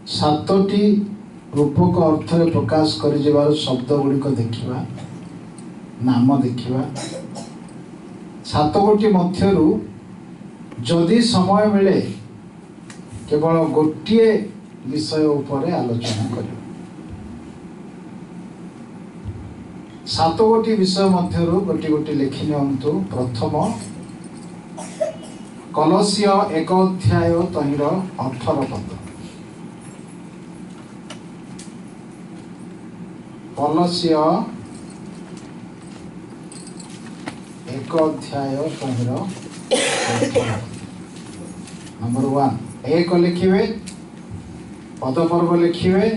सातोटी रूपक अर्थ प्रकाश कर शब्द गुड़िक देखा नाम देखा सात गोटी मध्यरु जदि समय मिले केवल गोटे विषय उपर आलोचना कर सात गोटी विषय मध्यरु गोटी गोटी लिखि नियंतु। प्रथम कलसिय 1 अध्याय तहिर 18 पद। कलसिय 1 अध्याय तहिर 18 नंबर 1 एक लिखिए पदपर्व लिखिए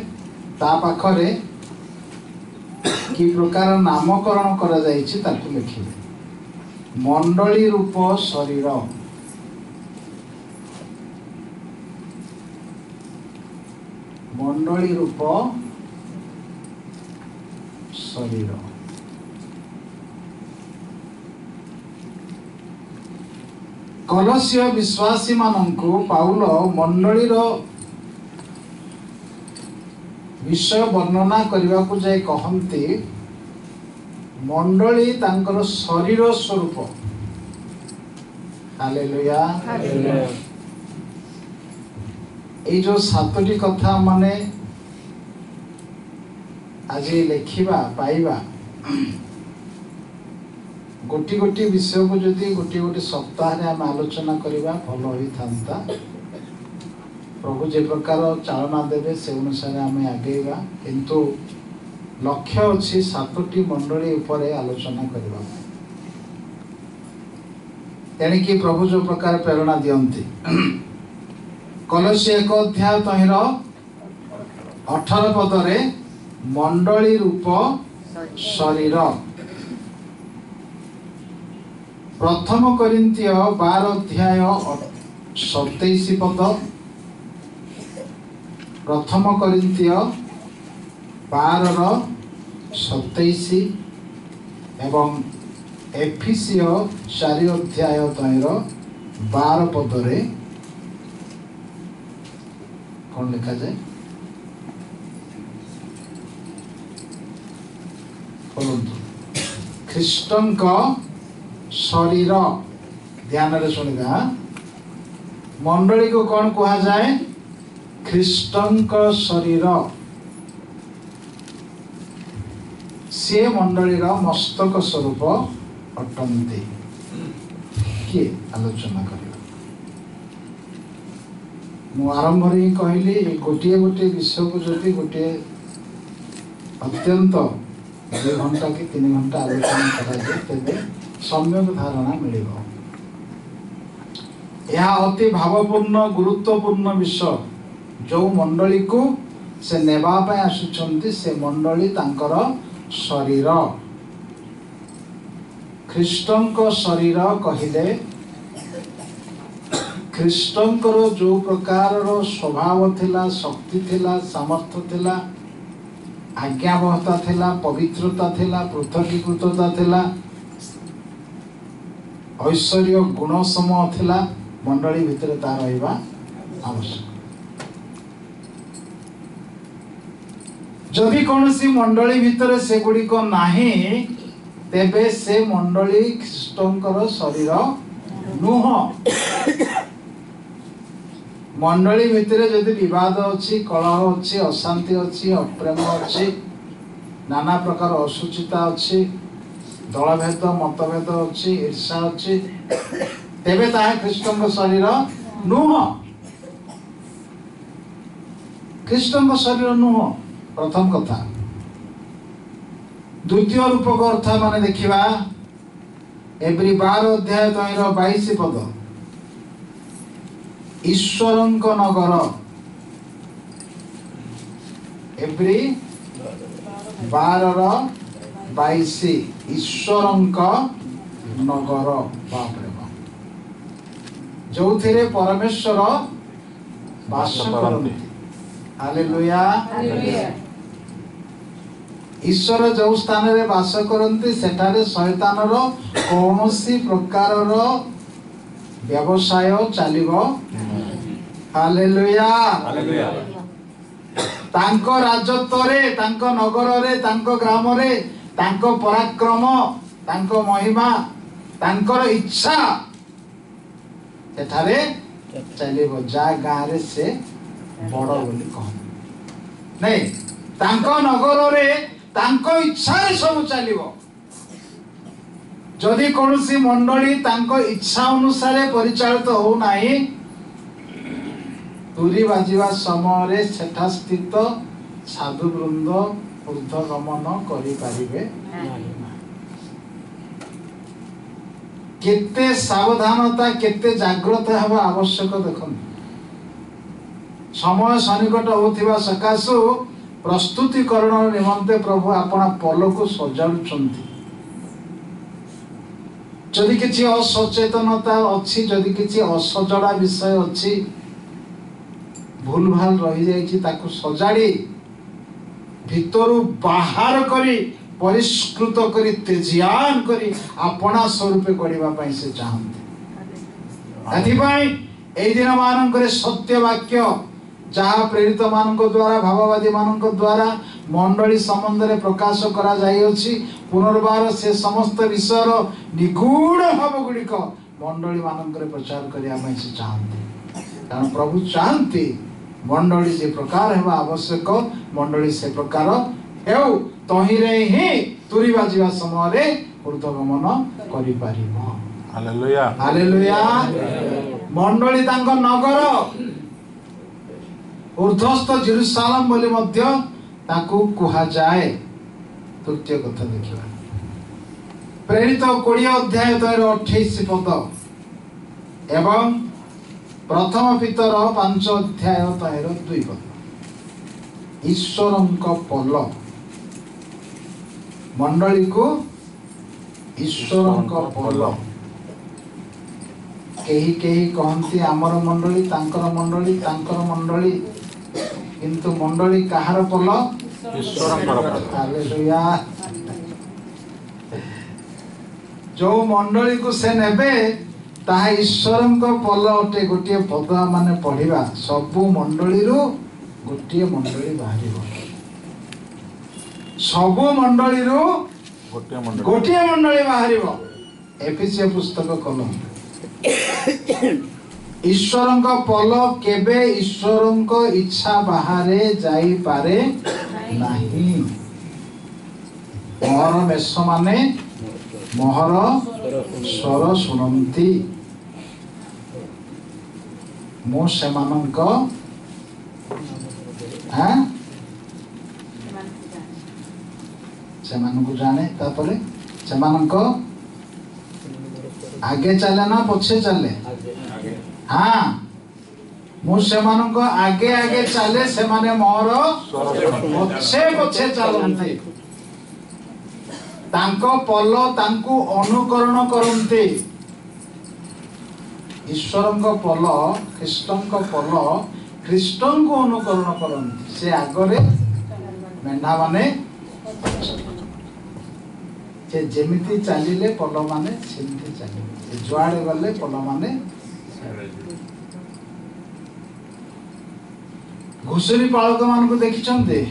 ता पाखरे कि प्रकार नामकरण करा जायछि ताकु लिखिए। मंडली रूप शरीर मंडली रूप शरीर कलसिय विश्वासी मानंकु पाउल मंडलीर विषय वर्णना करने को जाए कहती मंडली तांकर शरीर स्वरूप। हालेलुया। ये जो सातटी कथा माने आज लेखिबा पाइबा गोटी गोटी विषय को जदि गोटी गोटी सप्ताह रे हम आलोचना करबा भल होई थांता। प्रभु जे प्रकार चालना देवे से अनुसार आम आगेगा किंतु लक्ष्य अच्छी सातटी मंडली उपर आलोचना करबा। तेणिकी प्रभु जो प्रकार प्रेरणा दियंती कलसी 1 अध्याय तहिर 18 पदरे मंडली रूप शरीर। प्रथम कोरिन्थिय 12 अध्याय 27 पद। प्रथम कोरिन्थिय 12 27 एवं एफिसिय 4 अध्याय तहिर 12 पदरे कौन लिखा जाए ख्रीष्टन का शरीर। ध्यान रे सुनिगा मंडली को कौन कहा जाए ख्रीष्टन का शरीर। से मंडलीर मस्तक स्वरूप अटंती। किए आलोचना कर मु आरंभ रे कहली गोटे गोटे विषय को जदि गोटे अत्यंत 2 घंटा कि 3 घंटा आलोचना करा तेरे सम्यक धारणा मिलिबो। यह अति भावपूर्ण गुरुत्वपूर्ण विषय जो मंडली को से नेबा पे आसुचंती से मंडली तांकर शरीर। ख्रीष्टन को शरीर कहिले ख्रीष्टन को जो प्रकार स्वभाव थिला शक्ति थिला सामर्थ्य थिला आज्ञाबहता थिला पवित्रता थिला पृथकीकृतता थिला ऐश्वर्य गुण समूह थिला मंडली भितर ता रहिबा आवश्यक। जदि कौन सी मंडली भितर से गुड़िक नाही तेबे से मंडली ख्रीष्टंकर शरीर नुह। मंडली भितर जदि विवाद अच्छी कलह अच्छी अशांति अच्छी अप्रेम अच्छी नाना प्रकार असुचिता अच्छी दलभेद मतभेद अच्छी ईर्षा अच्छी तेबे ताहे ख्रीष्टंकर शरीर नुह। ख्रीष्टंकर शरीर नुह प्रथम कथा। द्वितीय रूपक अर्थ माने देखिबा एब्री 12 अध्याय तहिर 22 पद। ईश्वरंक नगर। एब्री 12 22 ईश्वरंक नगर। बाप रे बाप जो थिरे परमेश्वर वास करନ୍ତି। हालेलुया। ईश्वर जो स्थान रे वास करନ୍ତି सेठारे शैतानर कौनसी प्रकारर व्यवसाय चलिबो। हालेलुया। तांको राजत्वरे तांको नगररे तांको ग्रामरे तांको पराक्रम तांको महिमा तांकर इच्छा सेठारे चलिबो जा गारे से बड़ बोली कह नहीं तांको नगररे तांको इच्छा रे सब चलिबो जदि कोनोसी मंडली तांको इच्छा अनुसार परिचालित हो नाही तुरी बाजिवा समय रे सेठा स्थित साधु वृंद ऊर्ध्वगमन करि पारिबे केते सावधानता केते जागृत हेबा आवश्यक देखन समय सनिकट होथिबा सकाशु प्रस्तुतिकरण निमंते प्रभु आपना पल को सजाडुछंती जदि किछि असचेतनता अछि जदि किछि असजड़ा विषय अछि भूल भाल रही जाइछि ताकु सजाड़ी भितरु बाहर करी परिष्कृत करी तेजियान करी अपना स्वरूप करिबा पई से चाहंती एथि पई एई दिन मानकरे सत्य वाक्य जहाँ प्रेरित मानक द्वारा भाववादी मानक द्वारा मंडली संबंध में प्रकाश करा जाई अछि पुनर्बार से समस्त विषय निगूढ़ भाव गुड़िक मंडली मानक प्रचार करिया पई से चाहंती कारण प्रभु चाहंती मंडली जे प्रकार हेबा आवश्यक मंडली से प्रकार हेउ तहिरे ही तुरी बाजिवा समय रे ऊर्ध्वगमन करि पारिबो हालेलुया हालेलुया मंडली तांको नगर ऊर्ध्वस्थ जेरुसालेम बोली मध्य ताकू कुहा जाए तृतीय कथा देखिबा प्रेरित 20 अध्याय 28 पद एवं प्रथम पितर 5 अध्याय 2 पद ईश्वरंक पल मंडली को ईश्वरंक पल केही केही कहंती आमर मंडली तांकर मंडली किंतु मंडली कहार पल ईश्वरंकर पल हालेलुया जो मंडली को से नेबे ताहा ईश्वरंक पल अटे गोटे पद माने पढ़िबा सबु मंडली रो गोटे मंडली बाहरिबो सबु मंडली रो गोटे मंडली बाहरिबो एफिसिया पुस्तक कलम ईश्वरंक पल केबे ईश्वरंक इच्छा बाहरे जाई पारे नाही मोहर मेष माने मोहर स्वर सुनंती मो सेमानंक हां सेमानंक जाने तापरे सेमानंक आगे चले ना पछे चले हाँ मुझे आगे आगे चले से माने मोर पछे पछे चलते तांको पल तांको अनुकरण करते ईश्वरंक पल ख्रीष्टंक पल ख्रीष्टं को अनुकरण करते से आगरे मेंढा माने जे जेमिति चलिले पल माने सेमिति चलिले जुआड़े गले पल माने घुसुरी पालक मान को देखि छन्ते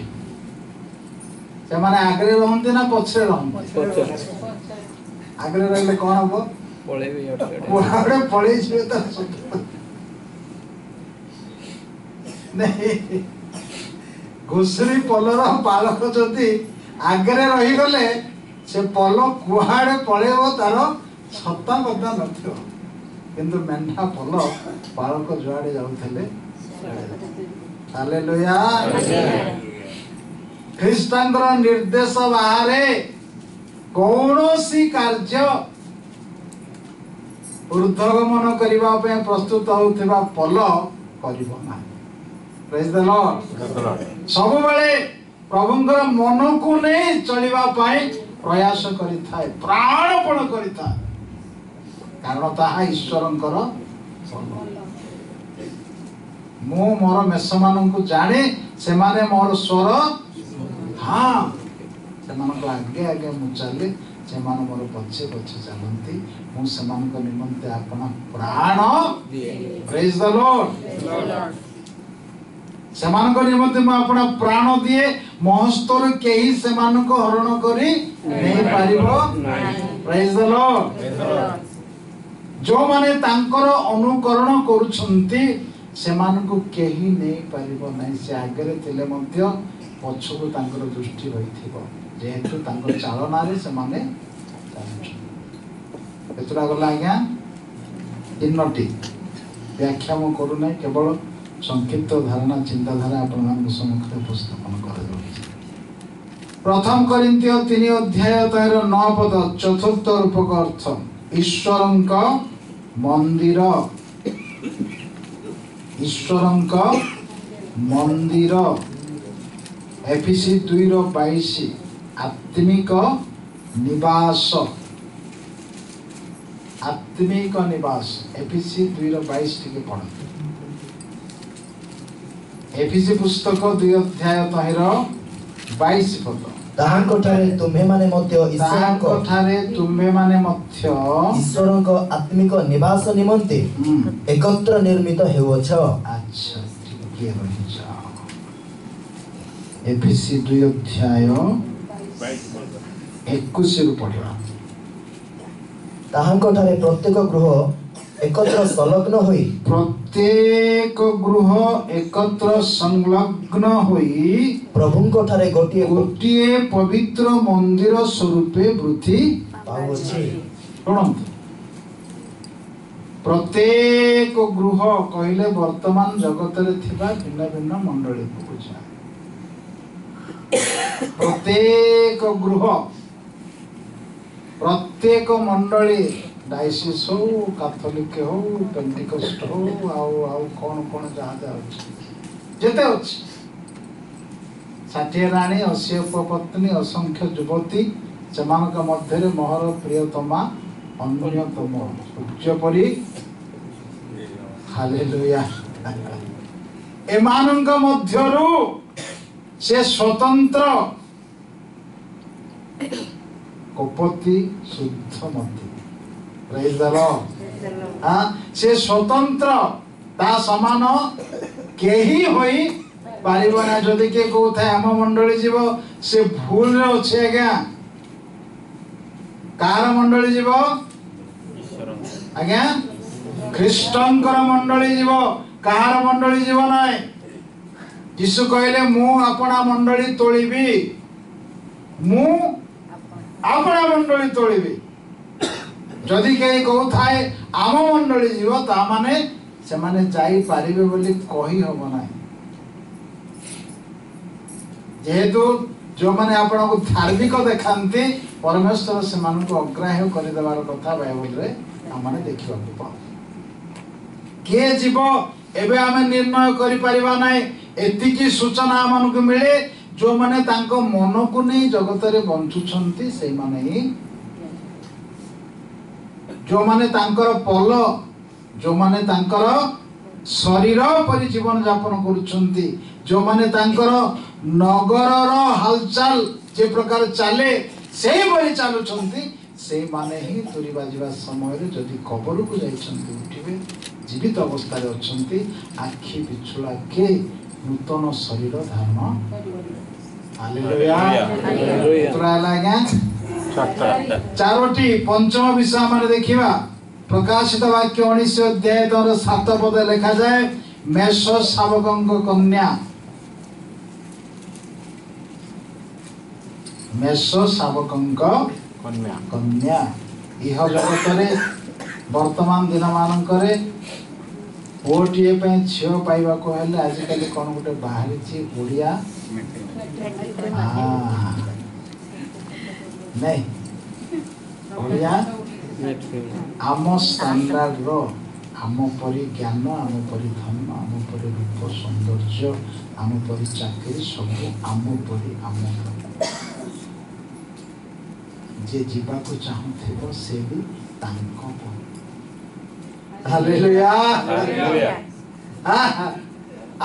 से माने आगरे रहंते ना पछरे रहंते आगरे रहले कोन हबो पळेबे पळे छिए त नहीं घुसुरी पलर पालक जदि आगरे रही गले से पल कुहाड़े पळेबो तार छत्ता पता नथियो किंतु मेंढा पल पालक जुआड़े जाउथले हालेलुया ख्रीष्टांकर निर्देश बाहरे कौनसी कार्य ऊर्ध्वगमन करिबा पे प्रस्तुत होथिबा पल करिबो ना प्रेज द लॉर्ड सब बेले प्रभुंकर मन को नहीं चलिबा पाए प्रयास करिथाय प्राणपण करिथाय कारण ताहा ईश्वरंकर मो मोर मेष माननकु जाने से माने मोर स्वर हाँ से मानक आगे आगे मु चले से मान मोर पछे पछे चलंती मु से मानक निमंते आपन प्राण प्रेज द लॉर्ड सेमानक निमंते मु अपना प्राण दिए महस्तर केही सेमानक हरण करी नहीं पारिबो प्रेज द लॉर्ड जो माने तांकर अनुकरण करूछंती सेमानक केही नहीं पारिबो नहीं से आगे थिले मध्य पछको तांकर दृष्टि रहिथिबो जेहेतु तांकर चालना रे सेमाने एतरा गला आज्ञा तीनटी व्याख्या मु करू नै केवल संक्षिप्त धारणा चिंताधारा आपण सम्मुख उपस्थापन कर प्रथम कोरिन्थियो 3 अध्याय 9 पद चतुर्थ रूपक अर्थ ईश्वरंक मंदिर एफिसी 2:22 आत्मिक निवास एफिसी 2:22 टिके पढ़ एफिसी पुस्तक 2 अध्याय 22 पद ताहांकोठारे तुम्हे माने मध्य ईश्वरंक आत्मिक निवास निमंते एकत्र निर्मित हेउछ। अच्छा ठीक रहिछ एफिसी 2 अध्याय 21 रु पढ़िबा ताहांकोठारे प्रत्येक गृह एकत्र संलग्न होई प्रभुंकोठारे गोटिए पवित्र मंदिर स्वरूपे वृद्धि पाउछि। प्रत्येक गृह कहले वर्तमान जगत रे थिबा भिन्न भिन्न मंडली को बुझा प्रत्येक गृह प्रत्येक मंडली डायसिस हो कैथोलिक हो पेंटिकस्ट हो आउ कौन कौन जहाँ जेते अच्छे 60 राणी 80 उपपत्नी असंख्य युवती से मध्य मोहर प्रियतमा अन्यतम सूर्य परी हालेलुया एमानंक मध्यरु से स्वतंत्र कपति शुद्धमती प्रेज द लॉर्ड से स्वतंत्र ता समान केही होई पारिबो ना जदि के कहू आम मंडली जीव से भूल रे अच्छे आज्ञा कार मंडली जीव आज्ञा ख्रीष्टंकर मंडली जीव कार मंडली जीव नाय यीशु कहले मु अपना मंडली तोलिबी मु अपना मंडली तोलिबी जदि कहीं कहू थाए आम मंडली जीव ता माने से माने जाई पारिबे बोली कही हबो ना जेहेतु जो माने आपण को धार्मिक देखांती परमेश्वर से मान को अग्राह्य कर देवार कथा बाइबल रे हमने देखिबा को पाऊ के जीव एबे आमे निर्णय करि परिबा नाही एतिकी सूचना हमन को मिले जो माने तांको मन को नै जगत रे बंचुछंती से माने ही जो माने तांकर पल जो माने तांकर शरीर पर जीवन यापन करुछंती जो माने तांकर नगरर हालचाल जे प्रकार चले से बरी चालुछंती से माने ही तुरी बाजिबा समय रे जदि कबर को जाइछंती उठिबे जीवित अवस्था रे अछंती आखि बिछुला के नूतन शरीर धारण हालेलुया हालेलुया तोरा लागा चारोटी पंचम विषय हमारे देखिबा प्रकाशित वाक्य 19 अध्याय 7 पद लिखा जाए मेष शावकंक कन्या मेष शावकंक कन्या इह जगत रे वर्तमान दिन मानकरे ओटीए पे झियो पाइबा को हेले आज काली कोन गुटे बाहरी छी ओडिया नहीं ओडिया आम स्टैंडर्ड रो आम परी ज्ञान आम परी धन आम परी रूप सौंदर्य आम परी चाकरी सब आम परी आम जे जीवा को चाहूथिबो से भी तांको हालेलुया हालेलुया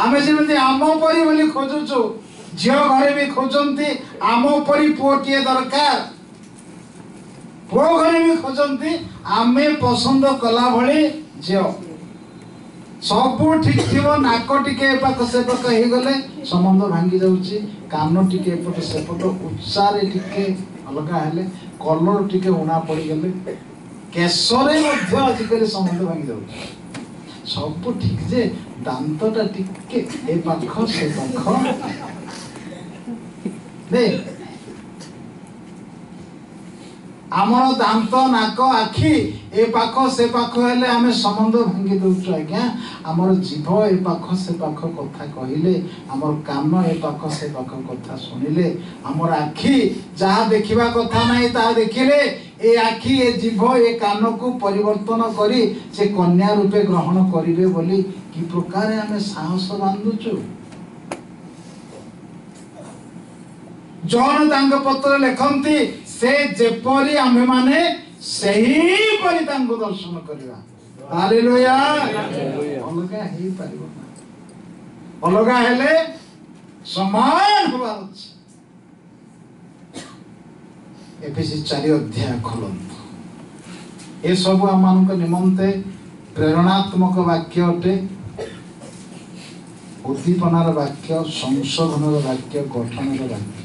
आमे जेमति आम परी बोली खोजुछु झियो घरे भी खोजंती आम परी पुओटिए दरकार पुओ घरे भी खोजंती आमे पसंद कला भली झियो सबू ठीक थिबो नाक टिके एपाख सेपाख हे गले संबंध भांगी जाउची कान टिके एपट सेपट उच्चार टिके अलगा हेले कलर टिके उना पड़ी गले केशरे मध्य आजिकल संबंध भांगी जाउची सब ठीक जे दांतटा टिके एपाख सेपाख दे आमर दांत नाक आखि ए पाख से पाख हेले आमे संबंध भांगी दउछु आज्ञा आमर जीभ ए पाख से पाख कथा कहिले आमर कान ए पाख से पाख कथा सुनिले आमर आखि जहा देखिबा कथा नाही ता देखिले ए आखि ए जीभ ए कान को परिवर्तन करी से कन्या रूपे ग्रहण करिवे बोली कि प्रकार आमे साहस बांधुछु जौन तांग पत्र लेखंती से जेपरी आमे माने सही परि तांको दर्शन करिवा हालेलुया अलगा हे परिबो ना अलगा हेले समान होबा अछि एफएसी 4 अध्याय खोलंतु ए सब आमानक निमंते प्रेरणात्मक वाक्य अटे उद्दीपनार वाक्य संशोधनर वाक्य गठनर वाक्य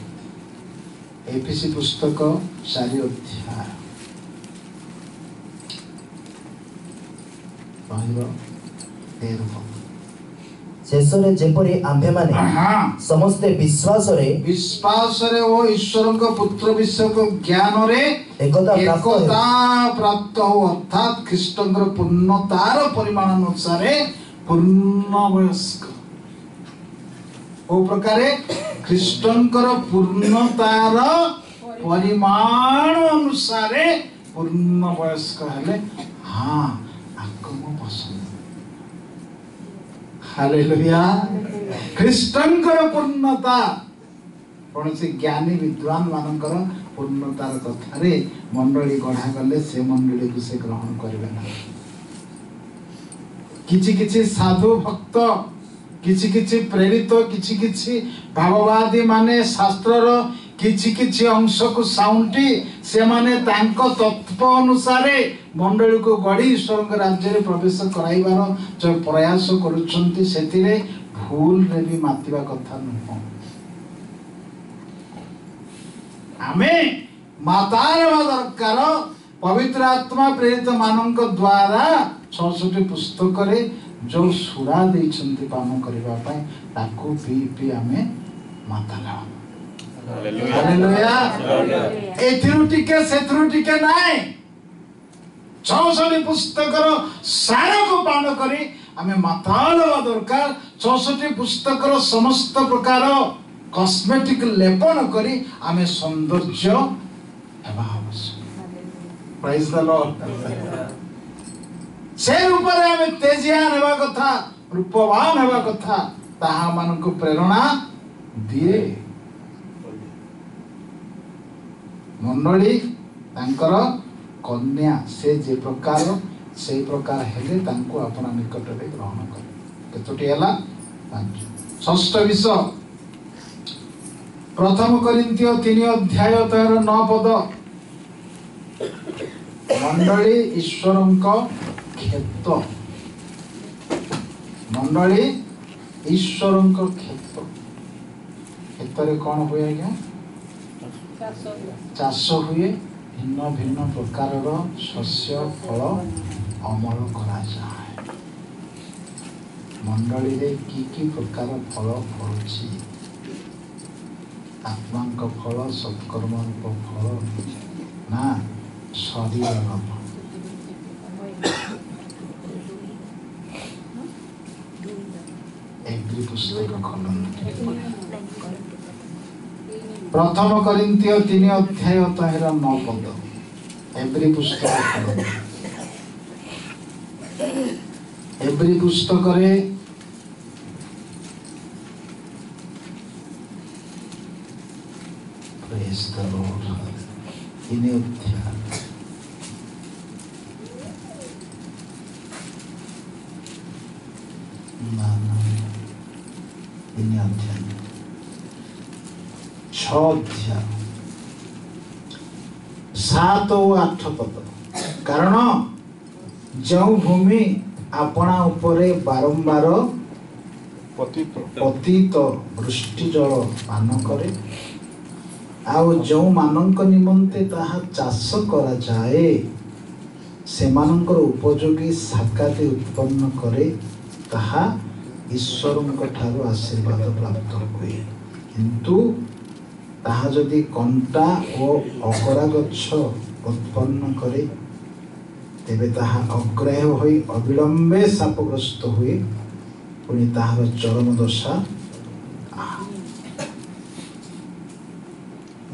एफएसी पुस्तक 4 अध्याय शेषरे जेपरि आम्भे माने समस्त विश्वास रे ओ ईश्वर पुत्र विषयक ज्ञान रे एकता प्राप्त हो अर्थात ख्रीष्टंकर पूर्णतार परिमाण अनुसार पूर्ण वयस्क ओ प्रकारे ख्रीष्टंकर पूर्णतार परिमाण अनुसार पूर्ण वयस्क हेले हाँ आकम पसंद हालेलुया ख्रीष्टंकर पूर्णता कौन से ज्ञानी विद्वान मानकर पूर्णतार कथा रे मंडली गढ़ा गले से मंडली को से ग्रहण करिवे ना किछि किछि साधु भक्त किछि किछि प्रेरित किछि किछि भाववादी माने शास्त्रर किछि किछि अंश को साउंटी से माने तांको तत्व अनुसारे मंडली को गढ़ी ईश्वर के राज्य रे प्रवेश कराइबार जो प्रयास करूछंती सेतिरे भूल रे भी मातिबा कथा न आमे मातार दरकार पवित्र आत्मा प्रेरित मानक द्वारा 66 पुस्तक रे जो सुरा देइछंती पान करबा पय ताको पी आमे माताला हालेलुया एथिरु टिके सेथरु टिके नाय 66 पुस्तकर सार को पान करी आमे माताला दरकार 66 पुस्तकर समस्त प्रकार कॉस्मेटिक लेपन करी आमे सौंदर्य हेबा आवश्यक प्रेज द लॉर्ड से ऊपर आमे तेजियान हेबा कथा रूपवान हेबा कथा ताहा मान को प्रेरणा दिए मंडली तांकर कन्या से जे प्रकार से प्रकार हेले तांको अपना निकट रे ग्रहण कर केतोटी हला षष्ठ विषय प्रथम कोरिन्थियो 3 अध्याय 9 पद मंडली ईश्वरंक क्षेत्र मंडली ईश्वरंक क्षेत्र क्षेत्र कौन हुए आज्ञा चाष हुए भिन्न भिन्न प्रकार शस्य फल अमल करा जाए मंडली रे की प्रकार फल फलुची आत्मा फल सत्कर्म फल ना शरीर एग्री पुस्तक प्रथम कोरिन्थियो 3 अध्याय 9 पद एग्री पुस्तक एग्री पुस्तक रे प्रेज द लॉर्ड 3 अध्याय अध्याय 7 और 8 पद कारण जो भूमि आपणा उपरे बारंबार पतित वृष्टि जल पान करे आउ जो मानक निमंते ताहा चाष करा जाए सेमानंकर उपयोगी साकाति उत्पन्न करे ताहा ईश्वरंक ठारू आशीर्वाद प्राप्त हुए किंतु ताहा जदि कंटा और अगरा गच्छ उत्पन्न करे तेबे ताहा अग्राह्य होई अविलंबे शापग्रस्त हुए पुणी ताहार चरम दशा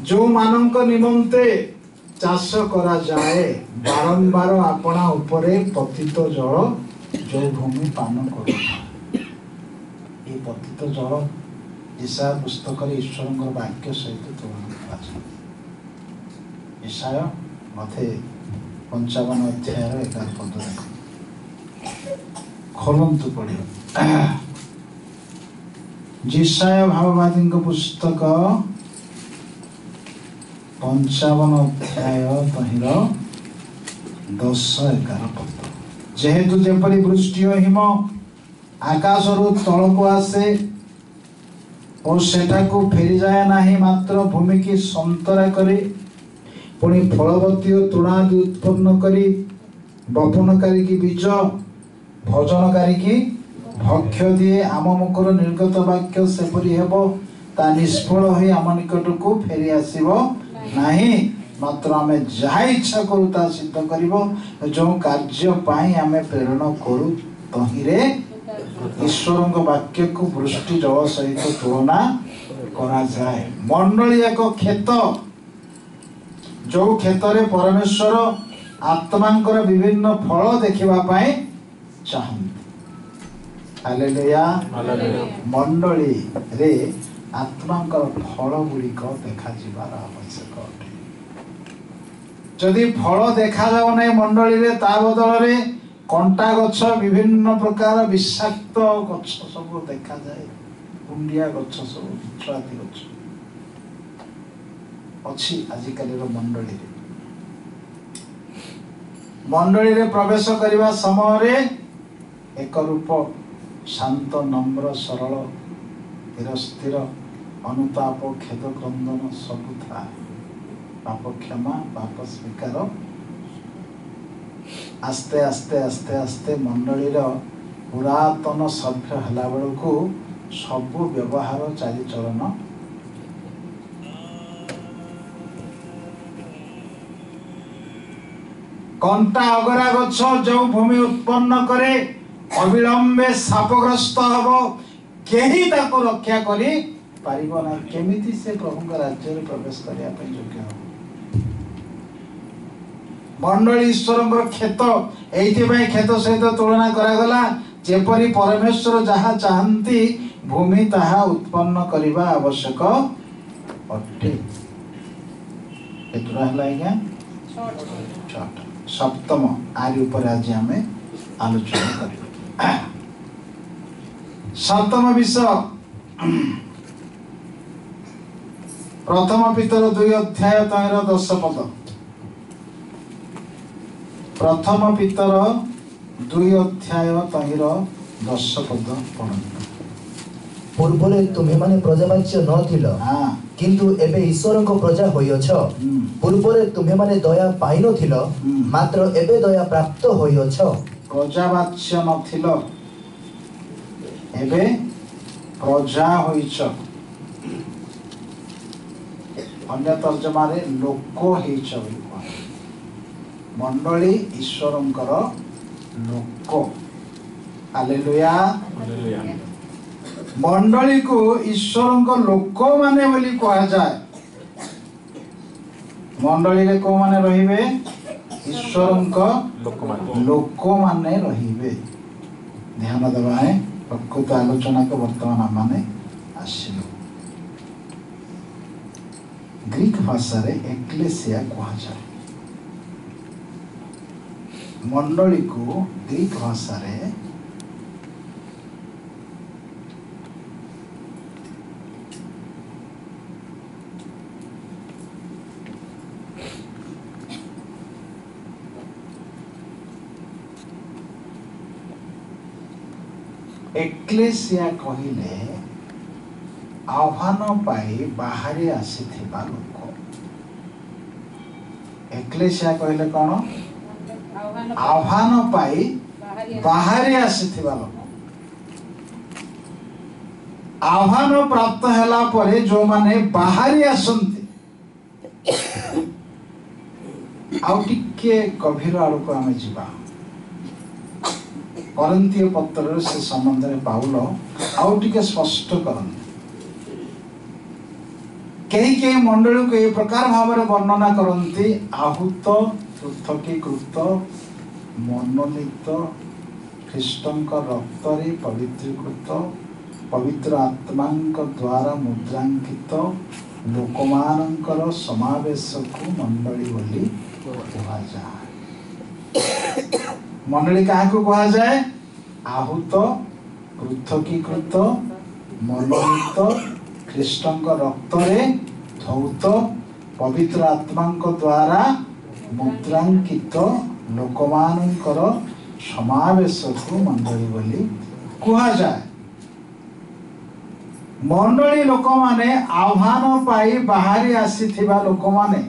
जो मानक निमंते चाष करा जाए बारंबार आपणा उपरे पतित जल जो भूमि पान कर ये पतित जल ईशाय पुस्तक ईश्वर वाक्य सहित तुलना कर ईशाय मथे 55 अध्याय 11 पद देख खोलंतु पढ़ियो ईशाय भाववादी पुस्तक 55 अध्याय तहिर 10-11 पद जेहेतु जेपरी वृष्टि हिम आकाश रु तलक आसे और सेटा को फेरी जाए नाही मात्र भूमि की संतरा करे पुणी फलवती और तृणादि उत्पन्न करी बपनकारी की बीज भोजनकारी की भक्ष्य दिए आम मुखर निर्गत वाक्य सेपरी हेबो ता निष्फल होई आम निकट को फेरी आसीबो नाही मात्र आमे जहा इच्छा करू ता सिद्ध करिबो जो कार्य पाई आमे प्रेरण करू तहिरे ईश्वरଙ୍କ वाक्य को वृष्टि जल सहित तुलना करा जाए मंडली एक खेत जो क्षेत्र परमेश्वर आत्मांकर विभिन्न फल देखिबा पाए चाहନ୍ତି हालेलुया मंडली रे आत्मांकर फल गुड़िक देखा जीवार आवश्यक अटे जदि फल देखा जाओ नहीं मंडली रे ता बदल रे कंटा गछ विभिन्न प्रकार विषाक्त गछ सब देखा जाए कुंडिया गछ सब बिछुआती गछ अच्छी आजिकल मंडली रे प्रवेश करने समय रे एक रूप शांत नम्र सरल स्थिर अनुताप खेद क्रंदन सब था पाप क्षमा पाप स्वीकार आस्ते आस्ते आस्ते आस्ते मंडली पुरातन सभ्य हला बेलू सब व्यवहार चालीचलन कंटा अगरा गछ जो भूमि उत्पन्न करे अविलंबे शापग्रस्त हब केही ताको रक्षा करी पारिबो ना केमिति से प्रभु राज्य रे प्रवेश करिया पे योग्य हो मंडली ईश्वर खेत एइथिबाई खेत सहित तुलना करा गला जेपरी परमेश्वर जहा चाहंती भूमि ताहा उत्पन्न करिबा आवश्यक अटे एतरा हला आज्ञा छठ सप्तम आरि ऊपर आज हमें आलोचना करिबा सप्तम विषय प्रथम पितर 2 अध्याय 10 पद प्रथम पितर 2 अध्याय 10 पद पढ़ନ୍ତୁ पूर्वरे तुम्हें माने प्रजावाच्य न थिलो किंतु एबे ईश्वर को प्रजा होइछ पूर्वरे तुम्हें माने दया पाइ न थिलो मात्र एबे दया प्राप्त होइछ प्रजावाच्य न थिलो एबे प्रजा होइछ अन्य तर्जमा रे लोक होइछ मंडली ईश्वरंकर लोक हालेलुया मंडली को ईश्वरंकर लोक माने बोली कहा जाए मंडली रे को माने रहिबे ईश्वरंकर लोक माने रहिबे ध्यान देबा है प्रकृत आलोचना को वर्तमान माने आसिलो ग्रीक भाषा रे एक्लेसिया कहा जाए मंडली को ग्रीक भाषा रे एक्लेसिया कहिले आह्वान पाई बाहरी आसीथिबा लोक। एक्लेसिया कहिले कौन? आह्वान पाई बाहरी आसीथिबा लोक। आह्वान प्राप्त हैला परे जो माने बाहरी आसंती आउ टिके गभीर आड़ को आमे जीवा। कोरिन्थीय पत्र से संबंध में पाउल आउ टिके स्पष्ट करन। कई मंडली को ये प्रकार भाव में वर्णना करती आहूत पृथकीकृत मनोनीत ख्रीष्टंक रक्तरे पवित्रीकृत पवित्र आत्मा द्वारा मुद्रांकित लोकमानंकर समावेश को मंडली बोली कहा जाए। मंडली क्या कहा जाए? आहूत पृथकीकृत मनोनीत ख्रीष्टंक रक्तरे धौत पवित्र आत्मा द्वारा मुद्रांकित लोकमानंकर समावेश को मंडली बोली कहा जाए। मंडली लोक माने आह्वान पाई बाहरी आसीथिबा लोक माने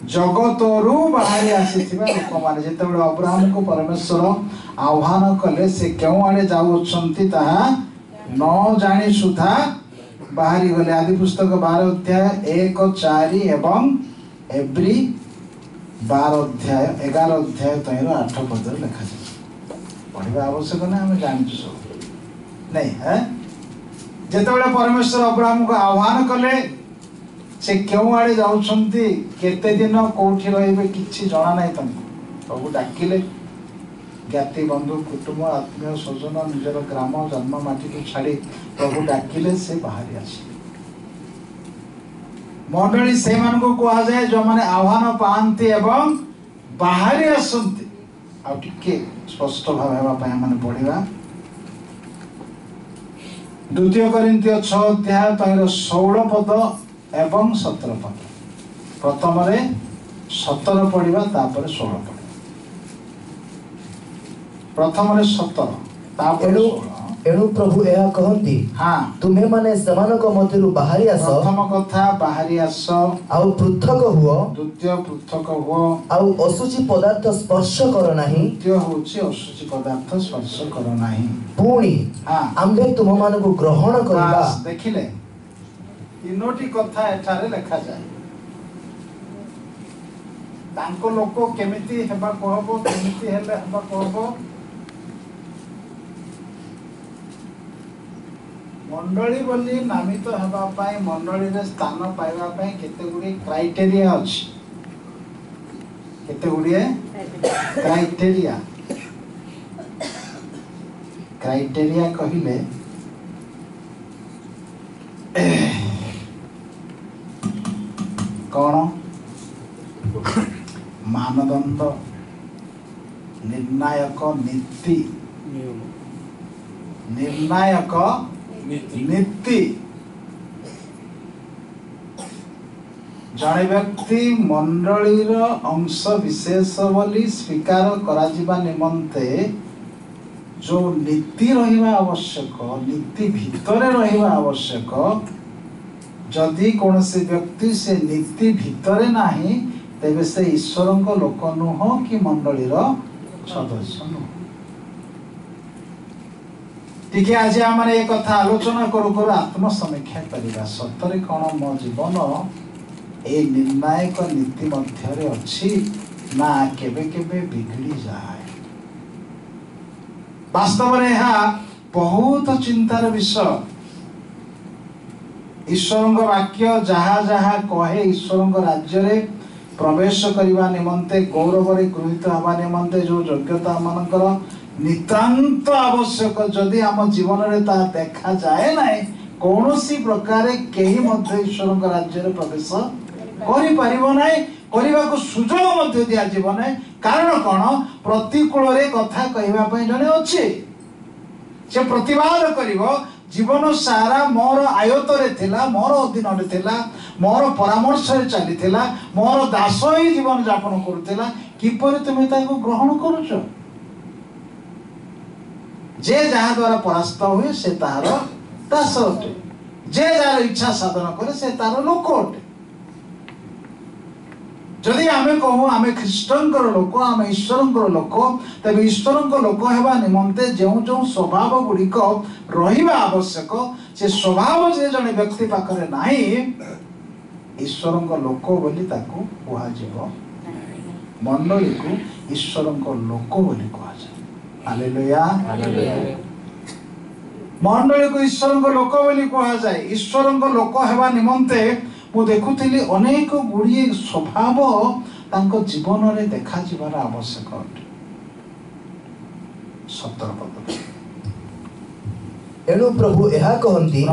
जगतरू बाहरी आसीथिबा लोक माने जेतेबेले अब्राहम को परमेश्वर आह्वान कले से केउ आड़े जाउछंती ताहा न जानी सुधा बाहरी गले। आदि पुस्तक 12 अध्याय 1 4 एवं एब्री 12 अध्याय 11 अध्याय 8 पद लिखा जाए। पढ़िबा आवश्यक ना हम जानि सब नहीं है। जेतेबेले परमेश्वर अब्राहम को आह्वान कले से केउ आड़े जाउछंती केते दिन कोठी रहिबे किछि जणा नाही तंको। प्रभु डाकिले ज्ञाति बंधु कुटुंब आत्मीय स्वजन निजर ग्राम जन्म माटी को छाड़ी प्रभु डाकिले से बाहरी आसी। मंडली से मान को कहा जाए जो माने आह्वान पांती एवं बाहरी आसंती। आ टिके स्पष्ट भाव हेबा पय माने पढिबा द्वितीय कोरिन्थीय 6 अध्याय 16 पद एवं 17 पद। प्रथम 17 पढ़िबा तापर 16 पढ़िबा। प्रथम 17 तापर 16। एणु प्रभु एहा कहंती हां तुमे माने समानक मध्यरु बाहरी आस। प्रथम कथा बाहरी आस आउ पृथक हुओ। द्वितीय पृथक हुओ आउ अशुचि पदार्थ स्पर्श कर नाही। द्वितीय होछि अशुचि पदार्थ स्पर्श कर नाही। पुणी हां आम्भे तुम मानकु ग्रहण करबा। देखिले तीनोटी कथा एठारे लिखा जाए। तांको लोको केमिति हेबा कहबो केमिति हेले हेबा कहबो। मंडली बोली नामित हेबा पाई मंडली रे स्थान पाइबा पाई केते गुडी क्राइटेरिया अछि। केते गुडी क्राइटेरिया क्राइटेरिया कहिले कौन? मानदंड निर्णायक नीति निर्णायक नीति। जड़े व्यक्ति मंडलीर अंश विशेष बोली स्वीकार करा जिबा निमंते जो नीति रहिबा आवश्यक नीति भितरे रहिबा आवश्यक। जदि कौन से व्यक्ति से नीति भितरे नाही तेबे से ईश्वर को लोक नुह कि मंडलीर सदस्य नुह। टिके आज आम ये कथा आलोचना करू करू आत्मसमीक्षा करिबा सतरे कौन मो जीवन ए निर्णायक नीति मध्यरे अछि ना केबे केबे बिगड़ी जाए। वास्तव में यह बहुत चिंतार विषय। ईश्वर वाक्य जहा जहा कहे ईश्वर राज्य रे प्रवेश करने निमंते गौरव गृहीत हवा निमंते जो योग्यता मानकर नितांत आवश्यक जदि आम जीवन रे ता देखा जाए ना कौन सी प्रकार कहीं मध्य ईश्वर राज्य रे प्रवेश करि परिबो नाही करने को सुजोग मध्य दिया जीव ना। कारण कौन? प्रतिकूल रे कथा कहवा पई जने अछि से प्रतिवाद करिवो। जीवन सारा मोर आयत रे थिला मोर अधीन रे थिला मोर परामर्श रे चली थिला मोर दास ही जीवन यापन करूथिला किपरि तुमे ताको ग्रहण करूछ? जे जहाँ द्वारा परास्त हुए से तार दास अटे, जे जार इच्छा साधन करे से तार लोक अटे। जदि आमे कहू आमे ख्रीष्टंकर लोक, आमे ईश्वरंकर लोक, तबे ईश्वरंकर लोक हेबा निमंते जो जो स्वभाव गुड़िक रहिबा आवश्यक, से स्वभाव जे जने व्यक्ति पाखरे नाही, ईश्वरंकर लोक बोली ताको कुहा जीव। मंडली को ईश्वरंकर लोक बोली कुहा जाय। हालेलुया। मंडली को ईश्वरंकर लोक बोली कुहा जाय। ईश्वरंकर लोक हेबा निमंते मु देखुଥିଲି अनेक गुड़िए स्वभाव तांको जीवन रे देखा जीवार आवश्यक अटे। 17 पद। एणु प्रभु यह कहंती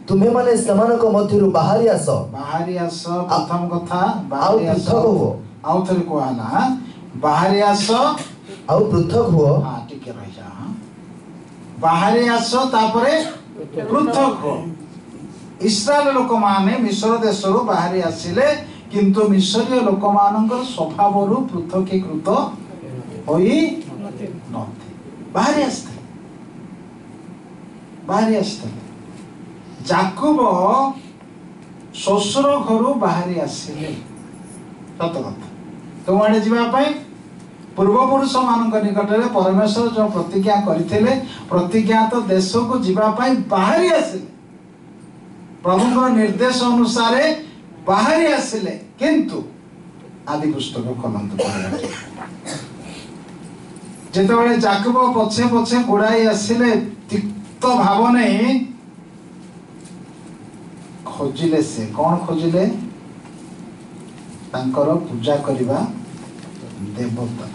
तुम्हें माने सेमानक मध्यरु बाहरी आस प्रथम कथा आउ पृथक हो। आउ थरे कहला बाहरी आस आउ पृथक हो। हां टिके रहि जा। बाहरी आस तापरे पृथक हो। इस्राएल लोक माने मिस्र देशरु बाहरी आसिले, किंतु मिस्रीय लोक मानकर स्वभावरु पृथकीकृत होई नथि। बाहरी आस्ते जाकुब शशुर घरु बाहरी आसिले। सत कथा तुम आड़े जीवा पाई पूर्वपुरुष मान निकट में परमेश्वर जो प्रतिज्ञा करथिले, प्रतिज्ञात देश को जीवा पाई बाहरी आसिले, प्रभुଙ୍କର निर्देश अनुसार बाहरी आसिले। किंतु आदि पुस्तक खोलंतु जेतेबेले जाकुब पछे पछे गुड़ाई आसिले, तिक्त भाव नहीं खोजिले। से कौन खोजिले? तांकर पूजा करिबा देवता,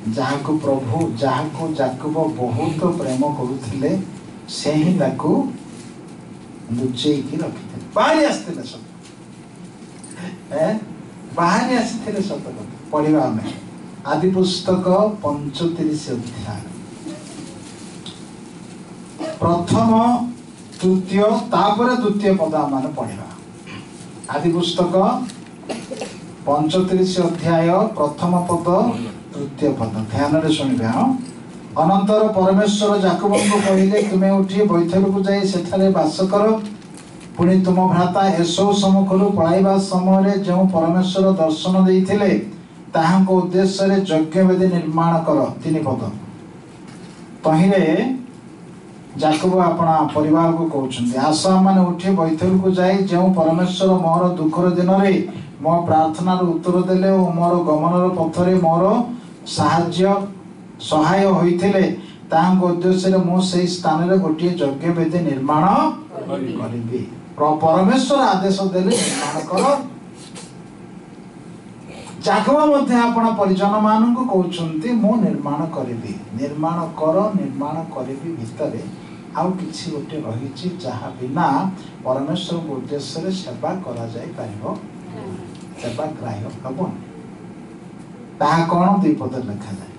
जाहाको प्रभु जाहाको जाकुब बहुत प्रेम करुथिले, से ही ताकू लुचेकी रखिथिले। बाहरी आस्थिले सब बाहरी आस्थिले सब पढ़िबा में आदि पुस्तक 35 अध्याय प्रथम तृतीय तापर द्वितीय पद मान पढ़िबा। आदि पुस्तक 35 अध्याय प्रथम पद तृतीय पद ध्यान रे सुनिबा। अनंतर परमेश्वर जाकुब को कहिले, तुमे उठी बैथेल को जाई सेठारे वास कर। पुणी तुम भ्राता एसौ सम्मुखरु पळाइबा समय जो परमेश्वर दर्शन देइथिले ताहाको उद्देश्य रे यज्ञ वेदी निर्माण कर। 3 पद तहिरे जाकुब अपना परिवार को कहउछन्ती, आस माने उठी बैथेल को जाई जो परमेश्वर मोर दुखर दिन रे मो प्रार्थना रो उत्तर देले और मोर गमनर पथरे मोर सहाय होइथिले, ताहाको उद्देश्य रे मो सेही स्थान रे गोटे यज्ञ वेदी निर्माण करिबी। परमेश्वर आदेश देले निर्माण कर। जाकुब मध्य अपना परिजन मान को कहउछन्ती, मो निर्माण करिबी, निर्माण करिबी भितरे आउ किछि गोटे रहिछि जहा बिना परमेश्वर को उद्देश्य रे सेवा करा जाय पारिबो, सेवा ग्राह्य हबो। ताहा कोन 2 पद लिखा जाय।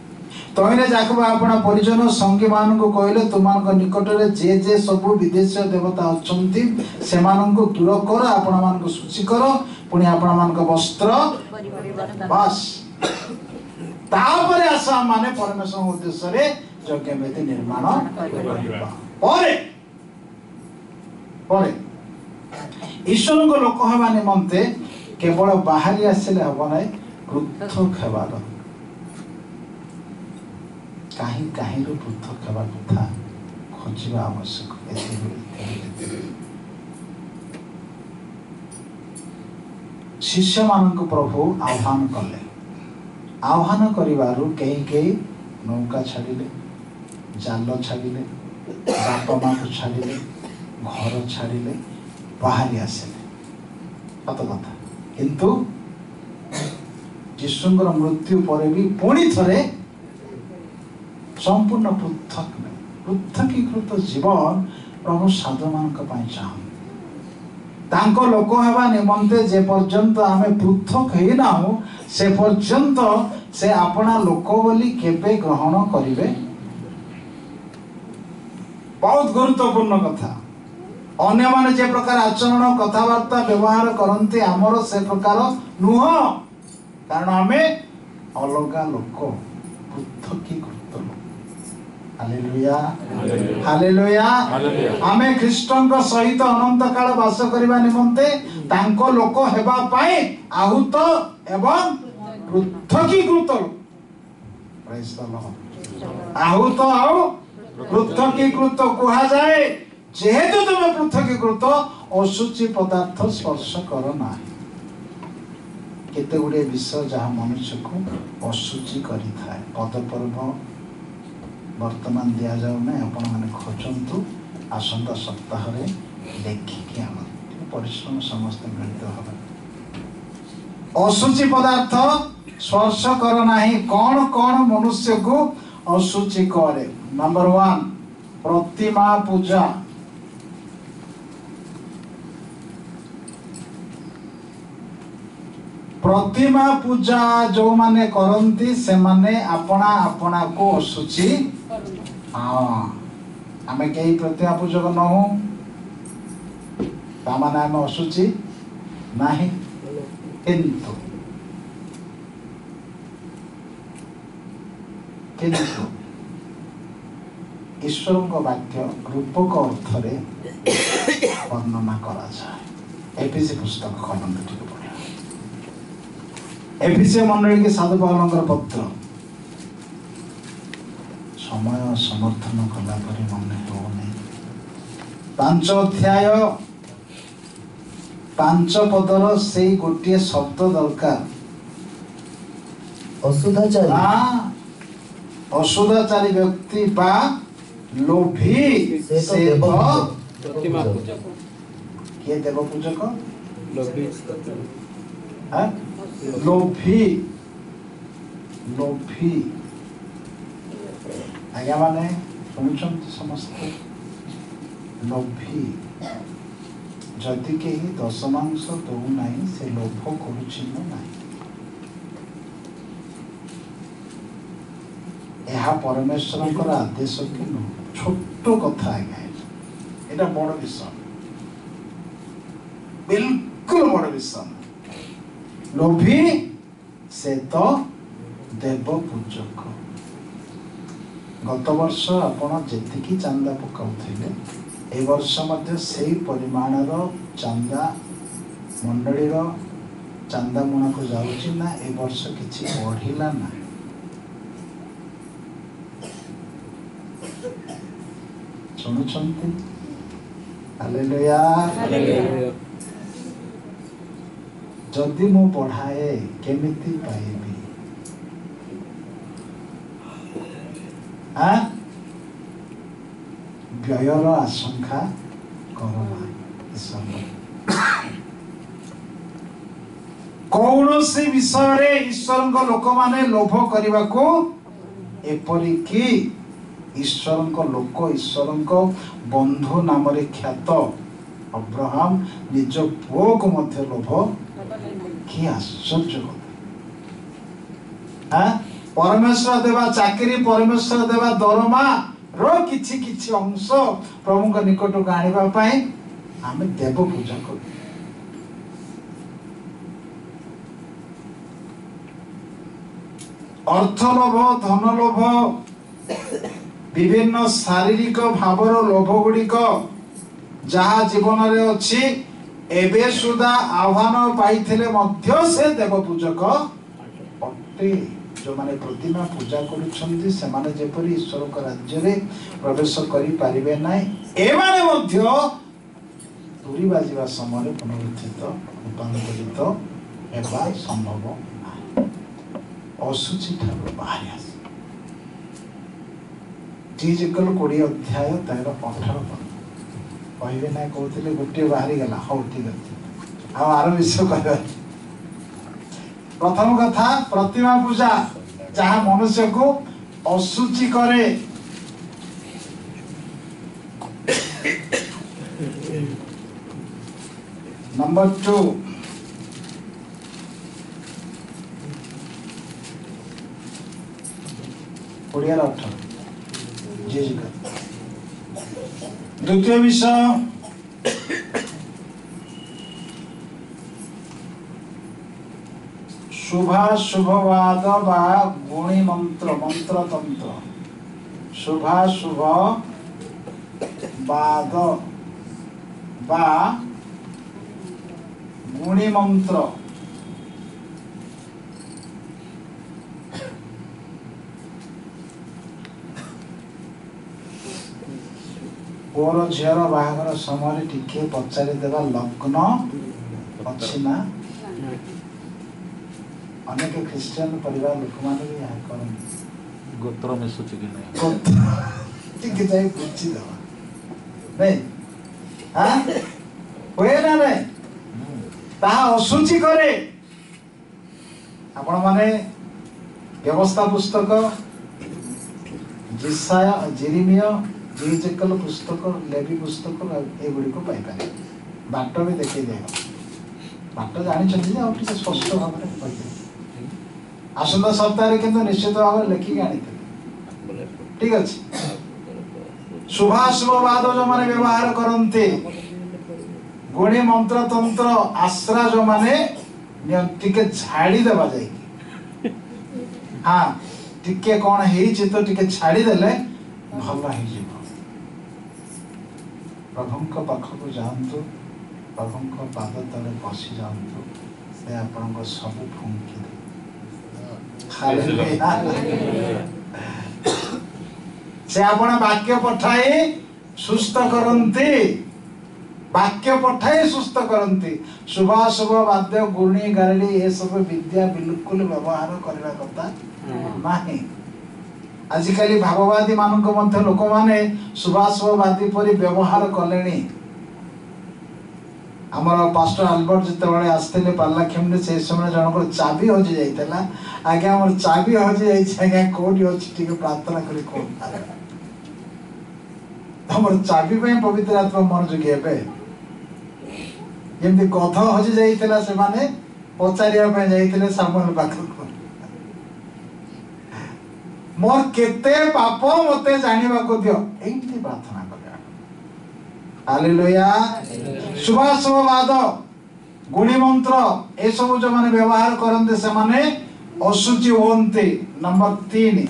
तहिने जाकुब अपना परिजन संगी मान को कहले, तुमान निकट रे जे जे सब विदेशी देवता अछंती सेमान को दूर कर, आपण मान को सूची कर, पुणी आपण मान को वस्त्र बस तापरे आशा माने परमेश्वर उद्देश्य रे यज्ञ वेदी निर्माण करिबा। परे ईश्वर को लोक हेबा निमंते केवल बाहरी आसिले हबो नै, पृथक हेबार कहीं पृथक हेबा कथा खोजिबा आवश्यक। शिष्य मान को प्रभु आह्वान कले, आह्वान करिवारु कहीं नौका छाड़िले, जाल छाड़िले, बापा माँ को छाड़िले, घर छाड़िले, बाहरी आसिले। सत कथा। किंतु यीशुंकर मृत्यु पर भी पुणी थरे संपूर्ण पृथकीकृत जीवन प्रभु साधु मान चाहूँ। तांको लोक हेबा निमंते जे पर्यंत आमे पृथक हे नाहु, से पर्यंत से अपना लोक बोली केबे ग्रहण करिवे। बहुत गुरुत्वपूर्ण कथा। अन्य माने जे प्रकार आचरण कथावार्ता व्यवहार करते आमर से प्रकार नुह, कारण आमे अलगा लोक, पृथकीकृत लोक। हालेलुया हालेलुया आमे ख्रीष्टଙ୍କ सहित अनंत काल वास करिबा निमंते तांको लोक हेबा पाए आहुत एवं पृथकीकृत प्रेज द लॉर्ड आहुत आउ पृथकीकृत कुहा जाए जेहेतु तुम पृथकीकृत अशुचि पदार्थ स्पर्श कर ना केते गुडे विषय जहाँ मनुष्य को अशुचि करि थाए पद पर्व वर्तमान दिया जाऊ ना आपण माने खोजंतु आसंता सप्ताह रे लेखिके आम परिश्रम समस्त मिलित हबे अशुचि पदार्थ स्पर्श कर नाही कौन कौन मनुष्य को अशुचि करे नंबर 1 प्रतिमा पूजा प्रतिमा पूजा जो माने करंती से माने अपना अपना को अशुचि हाँ आमे कई प्रतिमा पूजक न हो ता माने आमे अशुचि नाही किंतु किंतु ईश्वर को वाक्य रूपक अर्थ रे वर्णना करा जाए एफिसी पुस्तक खंड ठीक पढ़ा एफिसी मंडली के साधु पौलंकर पत्र समय समर्थन कला परि मन हो नहीं 5 अध्याय 5 पदर से गोटे शब्द दरकार असुदाचारी व्यक्ति बा लोभी से तो प्रतिमा पूजक किए देव पूजक लोभी लोभी लोभी आज्ञा माने सुनुछन समस्त लोभी जदि के दशमांश दौ नहीं से लोभ करुछि नहीं यह परमेश्वर आदेश कि छोट कथा आज्ञा एटा बड़ विषय बिल्कुल बड़ विषय लोभी से तो देव पूजक गत वर्ष आपण जेतिकी चांदा पकाउथिले ए वर्ष मध्य सेही परिमाणर चांदा मंडलीर चांदा मुना को जाउछि ना ए वर्ष किछि बढ़िला ना सुनुछंती हालेलुया जदि मु पढ़ाए केमिति पाइबी व्ययर आशंका करना कौन से विषय रे ईश्वर को लोक माने लोभ करने को एपरिकी ईश्वर को लोक ईश्वर को बंधु नाम रे ख्यात अब्राहम निज पुओ को मध्य लोभ कि आश्चर्य कथा परमेश्वर देवा चाकरी परमेश्वर देवा दरमा रो किछि किछि अंश प्रभु को निकट को आनिबा पई आमे देव पूजा करू अर्थ लोभ धन लोभ विभिन्न शारीरिक भावर लोभ गुड़िक जहाँ जीवन रे अछि एबे सुधा आह्वान पाइथिले मध्य से देव पूजक अटे जो माने प्रतिमा पूजा करुछंती से माने जेपरि ईश्वर को राज्य रे प्रवेश करि पारिबे नै ए माने मध्य दूरी बाजिबा समय पुनरुत्थित रूपांतरित हेबा संभव नै असुचि ठाकुर बाहर आस टीजिकल 20 अध्याय 13-18 कहबे ना कहते गोटे बाहरी गला हौ ठीक अच्छे आर विषय कह प्रथम कथा प्रतिमा पूजा जहाँ मनुष्य को असुचि करे नंबर 2 ओडिया 18 द्वितीय विषय शुभाशुभवाद बा गुणी मंत्र मंत्र तंत्र शुभाशुभ बाद बा गुणी मंत्र पुअर झीर बाहागर समय टिके पचारि देवा लग्न अच्छी ना अनेक ख्रिस्टियन परिवार लोक माने भी यहाँ करन गोत्र मिसुची कि नहीं टिके जाई बुझी देवा नहीं हां होए ना रे ताहा असुचि करे आपण माने व्यवस्था पुस्तक जिसाया जेरेमिया जिजेकल पुस्तक लेवी पुस्तक ए गुडी को पाई पारे बाट भी देखै देगा बाट जानि छथि आ टिके स्पष्ट भाव में कहि आसंता सप्ताह किंतु निश्चित भाव में लिखि आनी ठीक अछि शुभाशुभवाद जो माने व्यवहार करन्ते गुणी मंत्र तंत्र आश्रा जो माने टिके झाड़ी देबा जाई हां टिके कोन हेई छि तो टिके छाड़ी देले भल हे जीव प्रभुଙ୍କ पाखକୁ ଯାଆନ୍ତୁ प्रभुଙ୍କ ପାଦ ତଳେ ବସି ଯାଆନ୍ତୁ ସେ ଆପଣଙ୍କ ସବୁ ଫୁଙ୍କି ଦେବେ ହାଲେଲୁୟା ସେ ଆପଣ ବାକ୍ୟ ପଠାଇ ସୁସ୍ଥ କରନ୍ତି वाक्य पठाई सुस्थ करती शुभाशुभ वाद्य गुणी गारडी ये सब विद्या बिल्कुल व्यवहार करने कथा नहीं आजिकली भाववादी मानक मध्य लोक माने शुभाशुभवादी परि व्यवहार कलेनी हमर पास्टर अल्बर्ट जिते बळे आस्तेले पार्लाखेम से समय जनक चाबी हजि जाइतला आगे हमर चाबी हजि जाई छै आगे कोडी अछि टिके प्रार्थना करी को हमर चाबी पे पवित्र आत्मा मन जोगी हेबे जेमती गध हजि जाइतला से माने पचारिया पे जाइतले सामुएल पाखक मोर केते पाप मते जानिबा को दियो एंती प्रार्थना करिया हालेलुया शुभाशुभवाद गुणी मंत्र ए सब जो माने व्यवहार करंते से माने असुचि होंते नंबर 3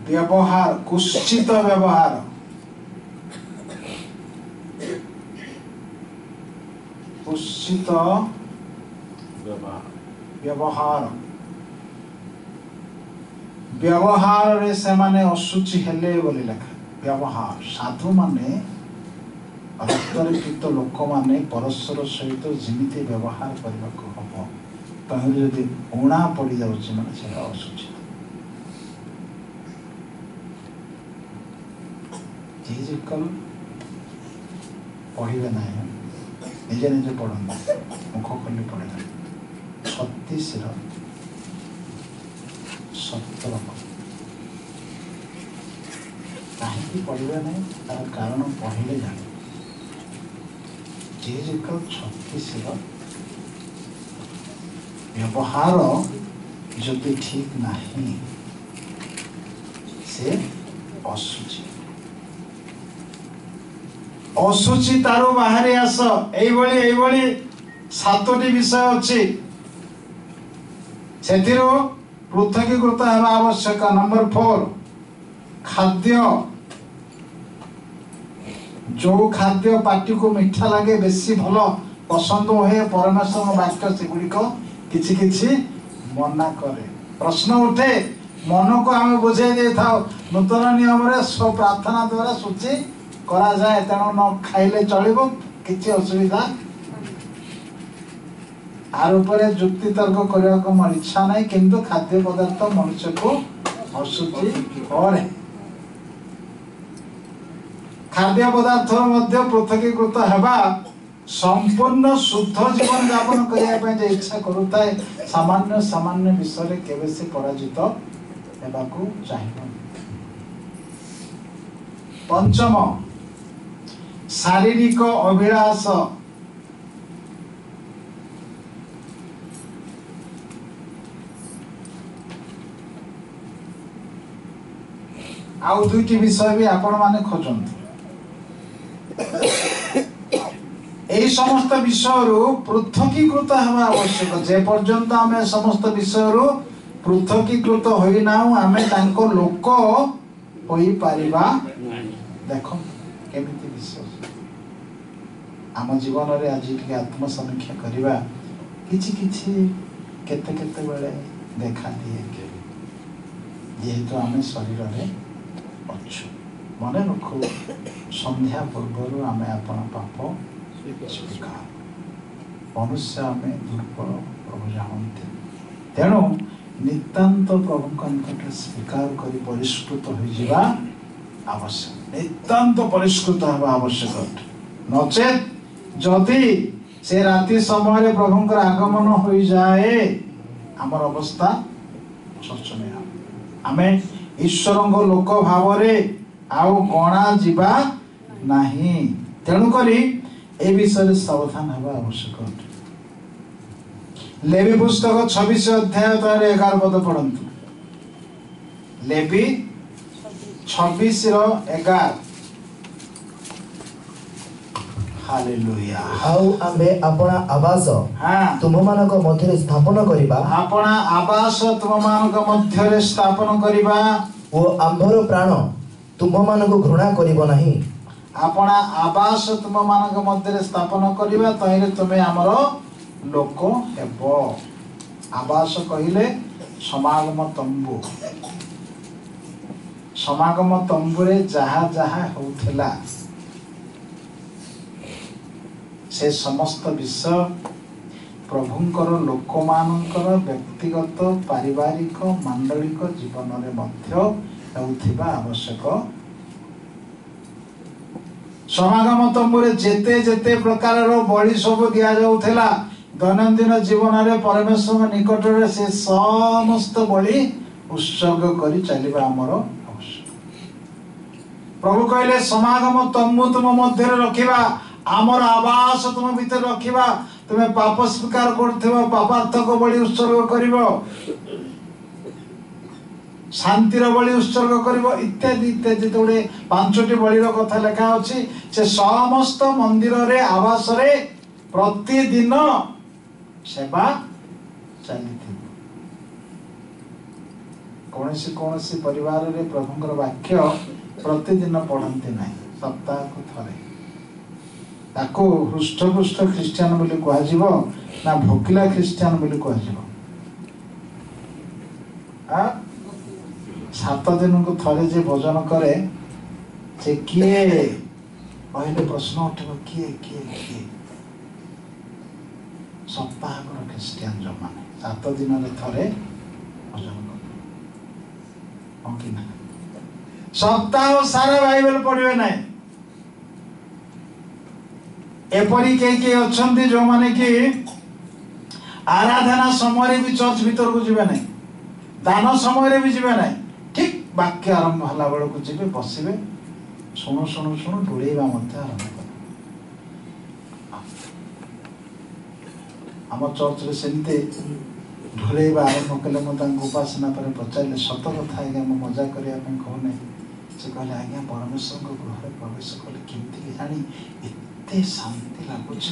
व्यवहार कुश्चित व्यवहार कुश्चित व्यवहार व्यवहार रे से माने असुचि हेले बोली लिखा व्यवहार साधु माने रक्तरित लोक माने परस्पर सहित जिमिति व्यवहार करबा को हबो तहरे यदि ओणा पड़ी जाउछि माने से असुचि जिजिकल पढ़िबे ना निजे निजे पढ़ंदा मुख खोली पढ़े 36 रो 17 कहीं पढ़िबे ना तार कारण पढ़िले जाने जिजिकल 36 रो व्यवहार जदि ठीक नहीं से असुचि असुचि तारो बाहरी आस एई सातोटी विषय अछि सेथिरो पृथकीकृत हेबा आवश्यक नंबर 4 खाद्य जो खाद्य पाटी को मीठा लगे बेसी भलो पसंद होए परमेश्वर वाक्य सेगुडी को किछि किछि मना करे प्रश्न उठे मन को हम बुझे दे थाओ नूतन नियम रे सब प्रार्थना द्वारा सूची करा जाए तेणु न खाइले चलिबो किछि असुविधा आर ऊपर जुक्ति तर्क करबा को मोर इच्छा नहीं किंतु खाद्य पदार्थ मनुष्य को असुचि करे खाद्य पदार्थ मध्य पृथकीकृत हेबा संपूर्ण शुद्ध जीवन यापन करिया पे जे इच्छा करूताए सामान्य सामान्य विषय केबे से पराजित हेबा को चाहिबो पंचम शारीरिक अभिलाष आउ दुईटी विषय भी आपण माने खोजंतु समस्त विषय पृथकीकृत हवा आवश्यक। जे पर्यंत आम समस्त विषय पृथकीकृत होना आम लोक हो पारिबा। देख केमिति विश्वास आम जीवन रे आज टिके आत्मसमीक्षा करवा किछि किछि केते केते बेले देखा दिए जेहेतु आम शरीर रे अच्छु मन रखु संध्या पूर्व आम आपण पाप स्वीकार मनुष्य आम दुर्बल प्रभु जानते तेणु नितांत प्रभु निकट स्वीकार कर परिष्कृत हो आवश्यक। नितांत परिष्कृत हवा आवश्यक नचेत जदि से राति समय प्रभुंकर आगमन हो जाए आमर अवस्था शोचनीय। आमे ईश्वर लोक भाव आउ गणा जीवा नहीं। तेणु करी ए विषय सावधान हवा आवश्यक। लेवी पुस्तक 26 अध्याय 11 पद पढ़ंतु। लेवी 26:11। हालेलुया। आउ आम्बे अपना आवास तुम मानक मध्य स्थापन करिबा। अपना आवास तुम मानक मध्य स्थापन करिबा। ओ आंभर प्राण तुम मानक घृणा करिबो नहीं। अपना आवास तुम मानक मध्य स्थापन करिबा तहिले तुमे हमर लोक हेबो। आवास कहिले समागम तंबू। समागम तंबुरे जहा जहा होउथला से समस्त विषय प्रभुंकर लोक मानकर व्यक्तिगत पारिवारिक मांडलिक जीवन रे मध्य हेउथिबा आवश्यक। समागम तंबुरे जेते जेते प्रकार बलि सब दिया जाउथला दैनंदिन जीवन में परमेश्वर निकट रे से समस्त बलि उत्सर्ग करी चलिबा हमर आवश्यक। प्रभु कहले समागम तंबू तुम मध्य रखिबा आमर आवास तुम भीतर रखिबा तुम्हें पाप स्वीकार करथिबो पापार्थक बलि उत्सर्ग करिवो शांतिर बलि उत्सर्ग करिवो इत्यादि इत्यादि तोड़े 5टी बलिर कथा लिखा अछि। से समस्त मंदिर रे आवास रे प्रतिदिन सेवा चली कौन परिवार रे प्रभुंकर वाक्य प्रतिदिन पढ़ंती नहीं सप्ताह को थरे ताको हृष्टपुष्ट ख्रिस्टियान बोली कह जीवो ना भोकिला ख्रिस्टियान बोली कह जीवो। 7 दिन को थरे जे भोजन करे से किए पहले प्रश्न उठे किए किए किए सप्ताह ख्रिस्टियान जो माने 7 दिन रे थरे भोजन करे सप्ताह सारा बाइबल पढ़िबे नहीं। एपरी के अच्छी जो माने कि आराधना समय भी चर्च भीतर को जीवे नहीं दान समय भी जीवे नहीं ठीक वाक्य आरंभ हला बेल को जीवे बसबे शुणु शुणु शुणु डुड़ेबा आरंभ कर। आम चर्च रे सेमते ढोलेबा आरंभ कले उपासना पर पचारे सत कथा आज्ञा मो मजा करने कहूना से कहले आज्ञा परमेश्वर को गृह प्रवेश कले केमती जानी एते शांति लगुच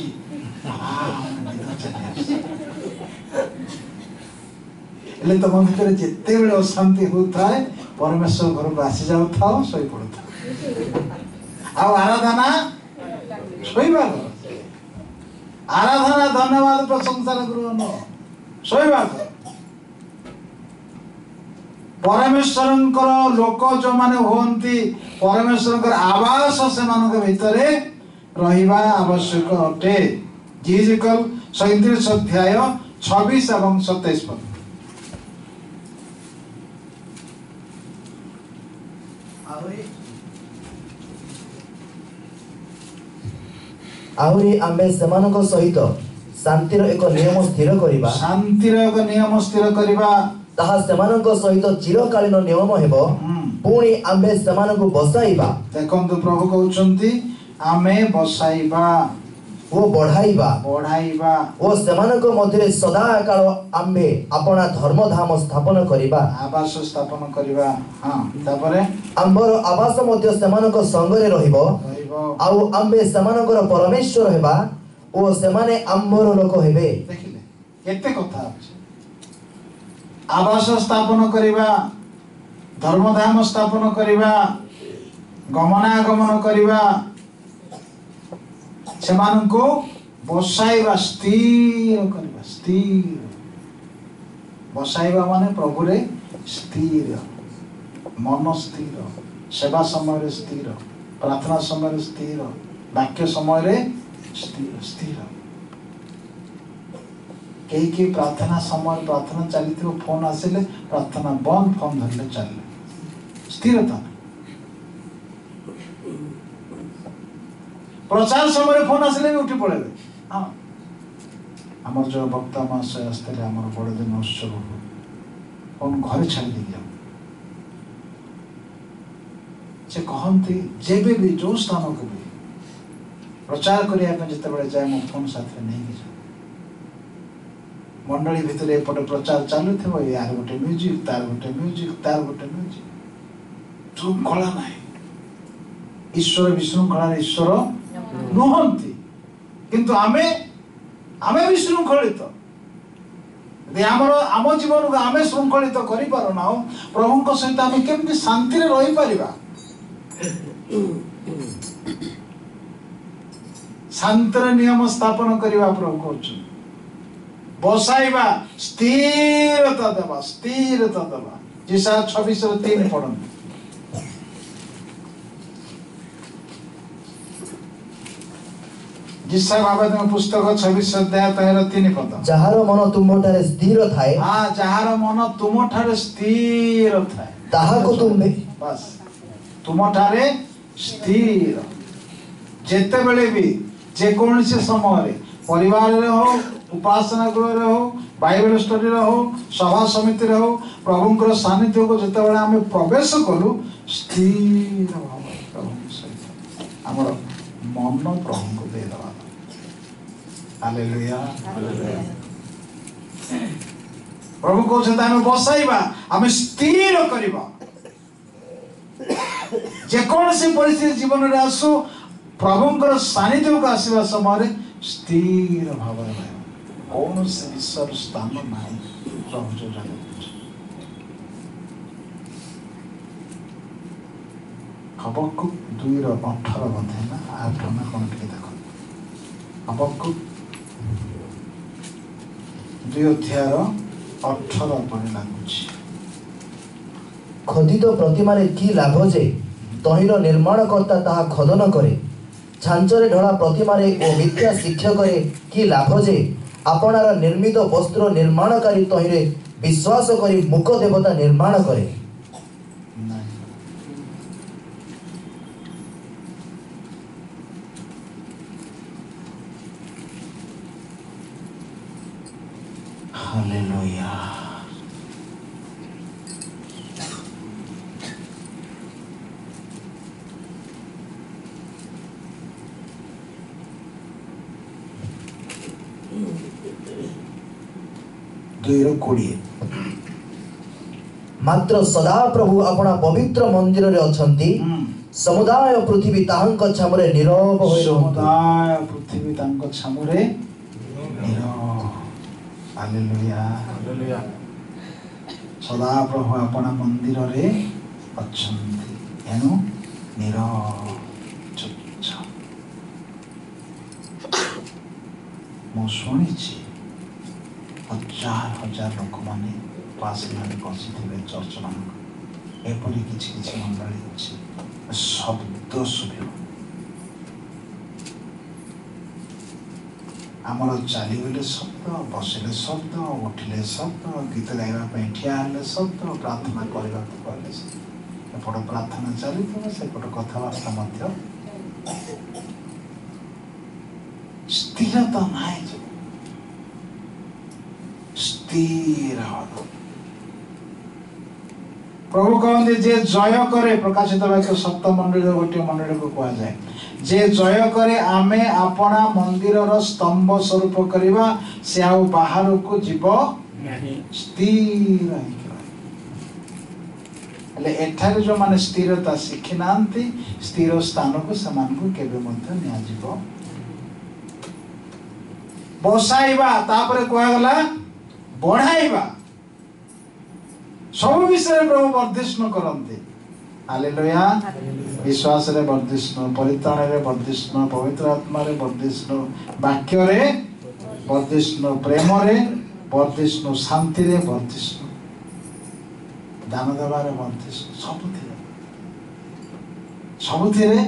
तुम भर जिते बड़े अशांति होता है परमेश्वर घर को आसी जाऊ था शो पड़ा आराधना शोवा आराधना धन्यवाद प्रशंसार गृह न शोवा परमेश्वर लोक जो माने होती परमेश्वर आवास से भितर रहिबा आवश्यक अटे। इजिकल 37 अध्याय 26 एवं 27 पद। आहुरी आम्बे सेमानक सहित शांतिर एक नियम स्थिर करिबा ताहा सेमानक सहित चिरकालीन नियम हेबो पुणी आम्बे सेमानक बसाइबा। देखंतु प्रभु कहउचंती आमे बसाइबा ओ बढ़ाइबा ओ सेमानक मध्य सदा काल आम्बे अपना धर्मधाम स्थापन करिबा आवास स्थापन करिबा। हां तापरे आम्बर आवास मध्य सेमानक संगरे रहिबो आउ आम्बे सेमानकर परमेश्वर हेबा ଓ ସେମାନେ ଆମ୍ଭର ଲୋକ ହେବେ। ଦେଖିଲେ କେତେ କଥା ଅଛି। ଆବାସ ସ୍ଥାପନ କରିବା, ଧର୍ମଧାମ ସ୍ଥାପନ କରିବା, ଗମନାଗମନ କରିବା, ସେମାନଙ୍କୁ ବସାଇବା, ସ୍ଥିର କରିବା। ସ୍ଥିର ବସାଇବା ମାନେ ପ୍ରଭୁରେ ସ୍ଥିର, ମନ ସ୍ଥିର, ସେବା ସମୟରେ ସ୍ଥିର, ପ୍ରାର୍ଥନା ସମୟରେ ସ୍ଥିର, ବାକ୍ୟ ସମୟରେ ସ୍ଥିର। ସ୍ଥିର କେହି ପ୍ରାର୍ଥନା ସମୟରେ ପ୍ରାର୍ଥନା ଚାଲିଥିବ, ଫୋନ ଆସିଲେ ପ୍ରାର୍ଥନା ବନ୍ଦ, ଫୋନ ଧରିଲେ ଚାଲିଲେ, ସ୍ଥିରତା। ପ୍ରଚାର ସମୟରେ ଫୋନ ଆସିଲେ ବି ଉଠି ପଳେଇବେ। ହଁ, ଆମର ଯୋଉ ବକ୍ତା ମହାଶୟ ଆସିଥିଲେ ଆମର ବଡ଼ଦିନ ଉତ୍ସବକୁ, ଫୋନ ଘରେ ଛାଡ଼ି ଦେଇକି ଯାଉ। ସେ କହନ୍ତି ଯେବେ ବି ଯୋଉ ସ୍ଥାନକୁ ବି ପ୍ରଚାର କରିବା ପାଇଁ ଯେତେବେଳେ ଯାଏ ମୋ ଫୋନ ସାଥିରେ ନେଇକି ଯାଉ। ମଣ୍ଡଳୀ ଭିତରେ ଏପଟେ ପ୍ରଚାର ଚାଲୁଥିବ, ୟାର ଗୋଟେ ମ୍ୟୁଜିକ, ତାର ଗୋଟେ ମ୍ୟୁଜିକ, ତାର ଗୋଟେ ମ୍ୟୁଜିକ, ଶୃଙ୍ଖଳା ନାହିଁ। ଈଶ୍ୱର ବିଶୃଙ୍ଖଳାରେ ଈଶ୍ୱର ନୁହନ୍ତି, କିନ୍ତୁ ଆମେ ବିଶୃଙ୍ଖଳିତ। ଯଦି ଆମ ଜୀବନକୁ ଆମେ ଶୃଙ୍ଖଳିତ କରିପାରୁନାହୁଁ, ପ୍ରଭୁଙ୍କ ସହିତ ଆମେ କେମିତି ଶାନ୍ତିରେ ରହିପାରିବା? ଶାନ୍ତିରେ ନିୟମ ସ୍ଥାପନ କରିବା ପ୍ରଭୁ କହୁଛନ୍ତି। ବସାଇବା, ସ୍ଥିରତା ଦେବା, ସ୍ଥିରତା ଦେବା। ଯେସାୟା 26:3 ପଢନ୍ତୁ। ଯେସାୟା ବାବାଙ୍କ ପୁସ୍ତକ 26:3 ପଦ। ଯାହାର ମନ ତୁମଠାରେ ସ୍ଥିର ଥାଏ, ଯାହାର ମନ ତୁମଠାରେ ସ୍ଥିର ଥାଏ, ତାହାକୁ ତୁମେ ବାସ୍ ତୁମଠାରେ ସ୍ଥିର। ଯେତେବେଳେ ବି ଯେକୌଣସି ସମୟରେ, ପରିବାରରେ ହଉ, ଉପାସନା ଗୃହରେ ହଉ, ବାଇବେଲ ଷ୍ଟଡିରେ ହଉ, ସଭା ସମିତିରେ ହଉ, ପ୍ରଭୁଙ୍କର ସାନ୍ନିଧ୍ୟକୁ ଯେତେବେଳେ ଆମେ ପ୍ରବେଶ କଲୁ, ସ୍ଥିର ଭାବରେ ପ୍ରଭୁଙ୍କ ସହିତ ଆମର ମନ ପ୍ରଭୁଙ୍କୁ ଦେଇଦେବା। ହାଲେଲୁୟା। ପ୍ରଭୁ କହୁଛନ୍ତି ଆମେ ବସାଇବା, ଆମେ ସ୍ଥିର କରିବା। ଯେକୌଣସି ପରିସ୍ଥିତି ଜୀବନରେ ଆସୁ, ପ୍ରଭୁଙ୍କର ସାନ୍ନିଧ୍ୟକୁ ଆସିବା ସମୟରେ ସ୍ଥିର ଭାବରେ ରହିବ। କୌଣସି ବିଷୟର ସ୍ଥାନ ନାହିଁ। ପ୍ରଭୁ ଯୋଉ ହବକୁକ 2:18 ବୋଧେ ନା 8 ନା କଣ ଟିକେ ଦେଖନ୍ତୁ। ହବକୁକ 2:18 ପରି ଲାଗୁଛି। ଖୋଦିତ ପ୍ରତିମାରେ କି ଲାଭ ଯେ ତହିଁର ନିର୍ମାଣକର୍ତ୍ତା ତାହା ଖୋଦନ କରେ। ଛାଞ୍ଚରେ ଢଳା ପ୍ରତିମାରେ ଓ ମିଥ୍ୟା ଶିକ୍ଷକରେ କି ଲାଭ ଯେ ଆପଣାର ନିର୍ମିତ ବସ୍ତ୍ର ନିର୍ମାଣକାରୀ ତହିଁରେ ବିଶ୍ୱାସ କରି ମୁକ ଦେବତା ନିର୍ମାଣ କରେ। ହାଲେଲୁୟା। ମାତ୍ର ସଦାପ୍ରଭୁ ଆପଣା ପବିତ୍ର ମନ୍ଦିରରେ ଅଛନ୍ତି। ସମୁଦାୟ ପୃଥିବୀ ତାହାଙ୍କ ଛାମୁରେ ନୀରବ ହୋଇ ସମୁଦାୟ ପୃଥିବୀ ତାଙ୍କ ଛାମୁରେ ନୀରବ। ହାଲେଲୁୟା। ହାଲେଲୁୟା। ସଦାପ୍ରଭୁ ଆପଣା ମନ୍ଦିରରେ ଅଛନ୍ତି, ଏଣୁ ନୀରବ ଚୁପଚାପ। ମୁଁ ଶୁଣିଛି ହଜାର ହଜାର ଲୋକମାନେ ପାଶମାନେ ବସିଥିବେ ଚର୍ଚ୍ଚ ମାନଙ୍କ। ଏପରି କିଛି କିଛି ମଣ୍ଡଳୀ ଅଛି, ଶବ୍ଦ ଶୁଭିବ। ଆମର ଚାଲିଗଲେ ଶବ୍ଦ, ବସିଲେ ଶବ୍ଦ, ଉଠିଲେ ଶବ୍ଦ, ଗୀତ ଗାଇବା ପାଇଁ ଠିଆ ହେଲେ ଶବ୍ଦ, ପ୍ରାର୍ଥନା କରିବାକୁ କହିଲେ ଶବ୍ଦ। ଏପଟ ପ୍ରାର୍ଥନା ଚାଲିଥିବ, ସେପଟ କଥାବାର୍ତ୍ତା ମଧ୍ୟ। ସ୍ଥିରତା ନାହିଁ। ସ୍ଥିର ପ୍ରଭୁ କହନ୍ତି ଯେ ଜୟ କରେ, ପ୍ରକାଶିତ ବାକ୍ୟ 7 ମଣ୍ଡଳୀର ଗୋଟିଏ ମଣ୍ଡଳୀକୁ କୁହାଯାଏ, ଯେ ଜୟ କରେ ଆମେ ଆପଣା ମନ୍ଦିରର ସ୍ତମ୍ଭ ସ୍ୱରୂପ କରିବା, ସେ ଆଉ ବାହାରକୁ ଯିବ ସ୍ଥିର ହେଇକି ରହିବ। ହେଲେ ଏଠାରେ ଯୋଉମାନେ ସ୍ଥିରତା ଶିଖି ନାହାନ୍ତି, ସ୍ଥିର ସ୍ଥାନକୁ ସେମାନଙ୍କୁ କେବେ ମଧ୍ୟ ନିଆଯିବ बसाइबा तापर कहगला बढ़ाइबा सब विषय प्रभु वर्धिष्णु करते। हालेलुया। विश्वास रे वर्धिष्णु, परित्राण रे वर्धिष्णु, पवित्र आत्मा रे वर्धिष्णु, वाक्य रे वर्धिष्णु, प्रेम रे वर्धिष्णु, शांति रे वर्धिष्णु, दान देवारे वर्धिष्णु, सबुथिरे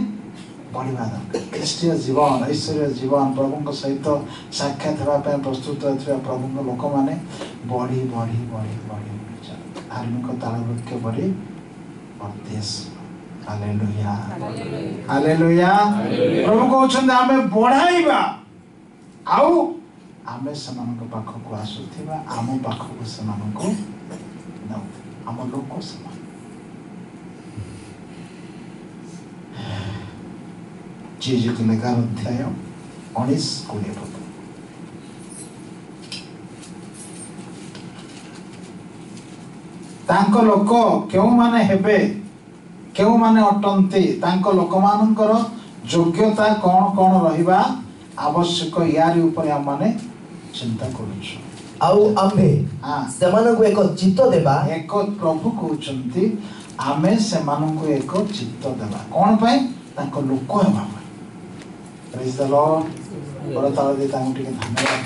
बढ़िया दरकार। ख्रीष्टीय जीवन, ऐश्वर्य जीवन, प्रभु सहित साक्षात होगा प्रस्तुत होता प्रभु लोक मैंने बढ़ी बढ़ी बढ़ी बढ़ी धार्मिक तालवृक्ष बढ़ी वर्धेश। Hallelujah hallelujah. प्रभु कहउछन आमे बढ़ाइबा आउ आमे समान पाखक आसुथिबा, आम पाखक समान को आम लोक समान। चीज के लेखा अध्याय 19-20 पद। तांको लोक केउ माने हेबे, केउ माने अटंती, तांको लोक मानकर योग्यता कोन कोन रहिबा आवश्यक यारी ऊपर हम माने चिंता करूछु। आउ आम्भे सेमानकु एक चित्त देबा, एक प्रभु कहउचंती आमे सेमानकु एक चित्त देबा कोन पय तांको लोक हेबा। Praise the Lord. बड़ा ताला दे तांको टिके धन्यवाद।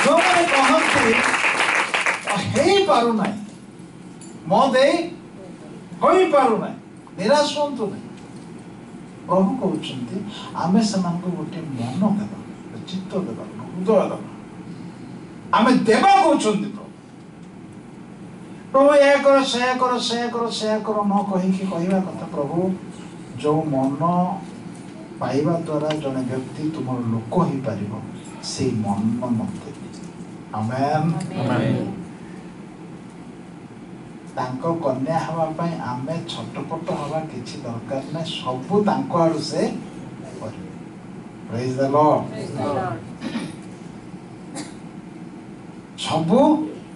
जो माने कहंती हेई पारु नाही, मो दे होई पारु नाही, निराश होंतु नाही। प्रभु कहउचंती आमे सेमानकु गोटे मन देबा, चित्त देबा, हृदय देबा, आमे देबा कहउचंती। प्रभु ये करो से करो से करो से करो न कहि कि कहिबा कथा। प्रभु जो मन पाइबा द्वारा जने व्यक्ति तुमर लोक ही पारिबो से मन मते। आमेन आमेन। तांको कन्या हवा पई आमे छटपट हवा किछि दरकार नै, सब तांको आडू से करिवे। Praise the Lord. सब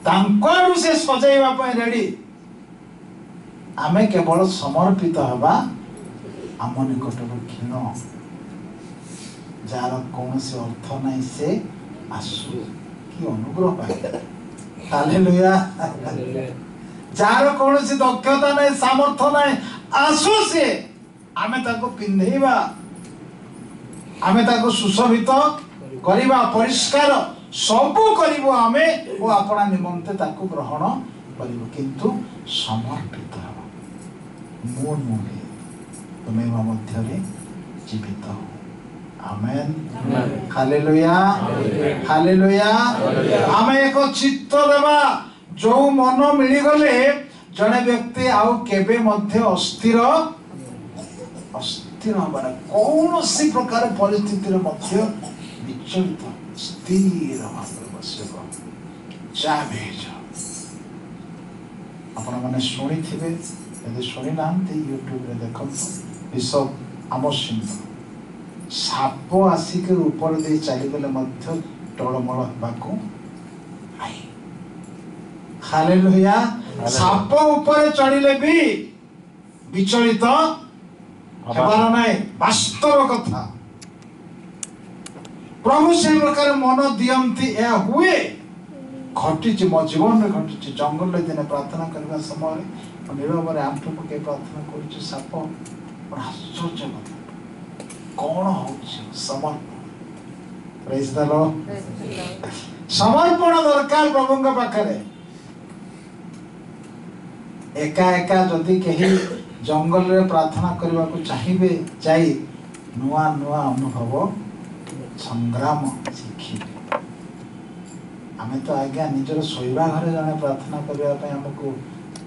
तांको आडू से सजाइबा पई रेडी। आमे केवल समर्पित हवा आम निकटरू क्षीण जार कौन से अर्थ नहीं से आसु कि अनुग्रह पाए। हालेलुया। जार कौन से दक्षता नहीं, सामर्थ्य नहीं, आसु से आमे ताको पिंधेबा, आमे ताको सुशोभित करिबा, परिष्कार सब करिबो आमे ओ अपना निमंते ताको ग्रहण करिबो, किंतु समर्पित हवा। मोर मुहे तुम्हें मध्य जीवित हो। Amen hallelujah hallelujah. आमे एक चित्त देबा जो मन मिली गले जने व्यक्ति आउ केबे मध्य अस्थिर अस्थिर हबार कौन सी प्रकार परिस्थिति रे मध्य विचलित स्थिर भाव बसिबो। चाहे आपण माने सुनी थिबे, यदि सुनी नांती यूट्यूब रे देखो बिशप आमोस सिंह साप आसिक ऊपर दे चली गले मध्य टळमळ हेबाकू आई। हालेलुया। साप ऊपर चढ़िले भी विचलित हेबार नाही, वास्तव कथा। प्रभु से प्रकार मन दियंती ए हुए घटी मो जीवन में घटी। जंगल दिने प्रार्थना करबा समय नीरव रे आंठु पके प्रार्थना करूची साप आश्चर्य कथा कौन होउची समर्पण। Praise the Lord. समर्पण दरकार प्रभु के पाखरे। एका एका जदि कहीं जंगल रे प्रार्थना करबा को चाहिबे जाई नुआ नुआ अनुभव संग्राम शिखी। आमे तो आज्ञा निजर सोइबा घरे जाने प्रार्थना करबा पे हमको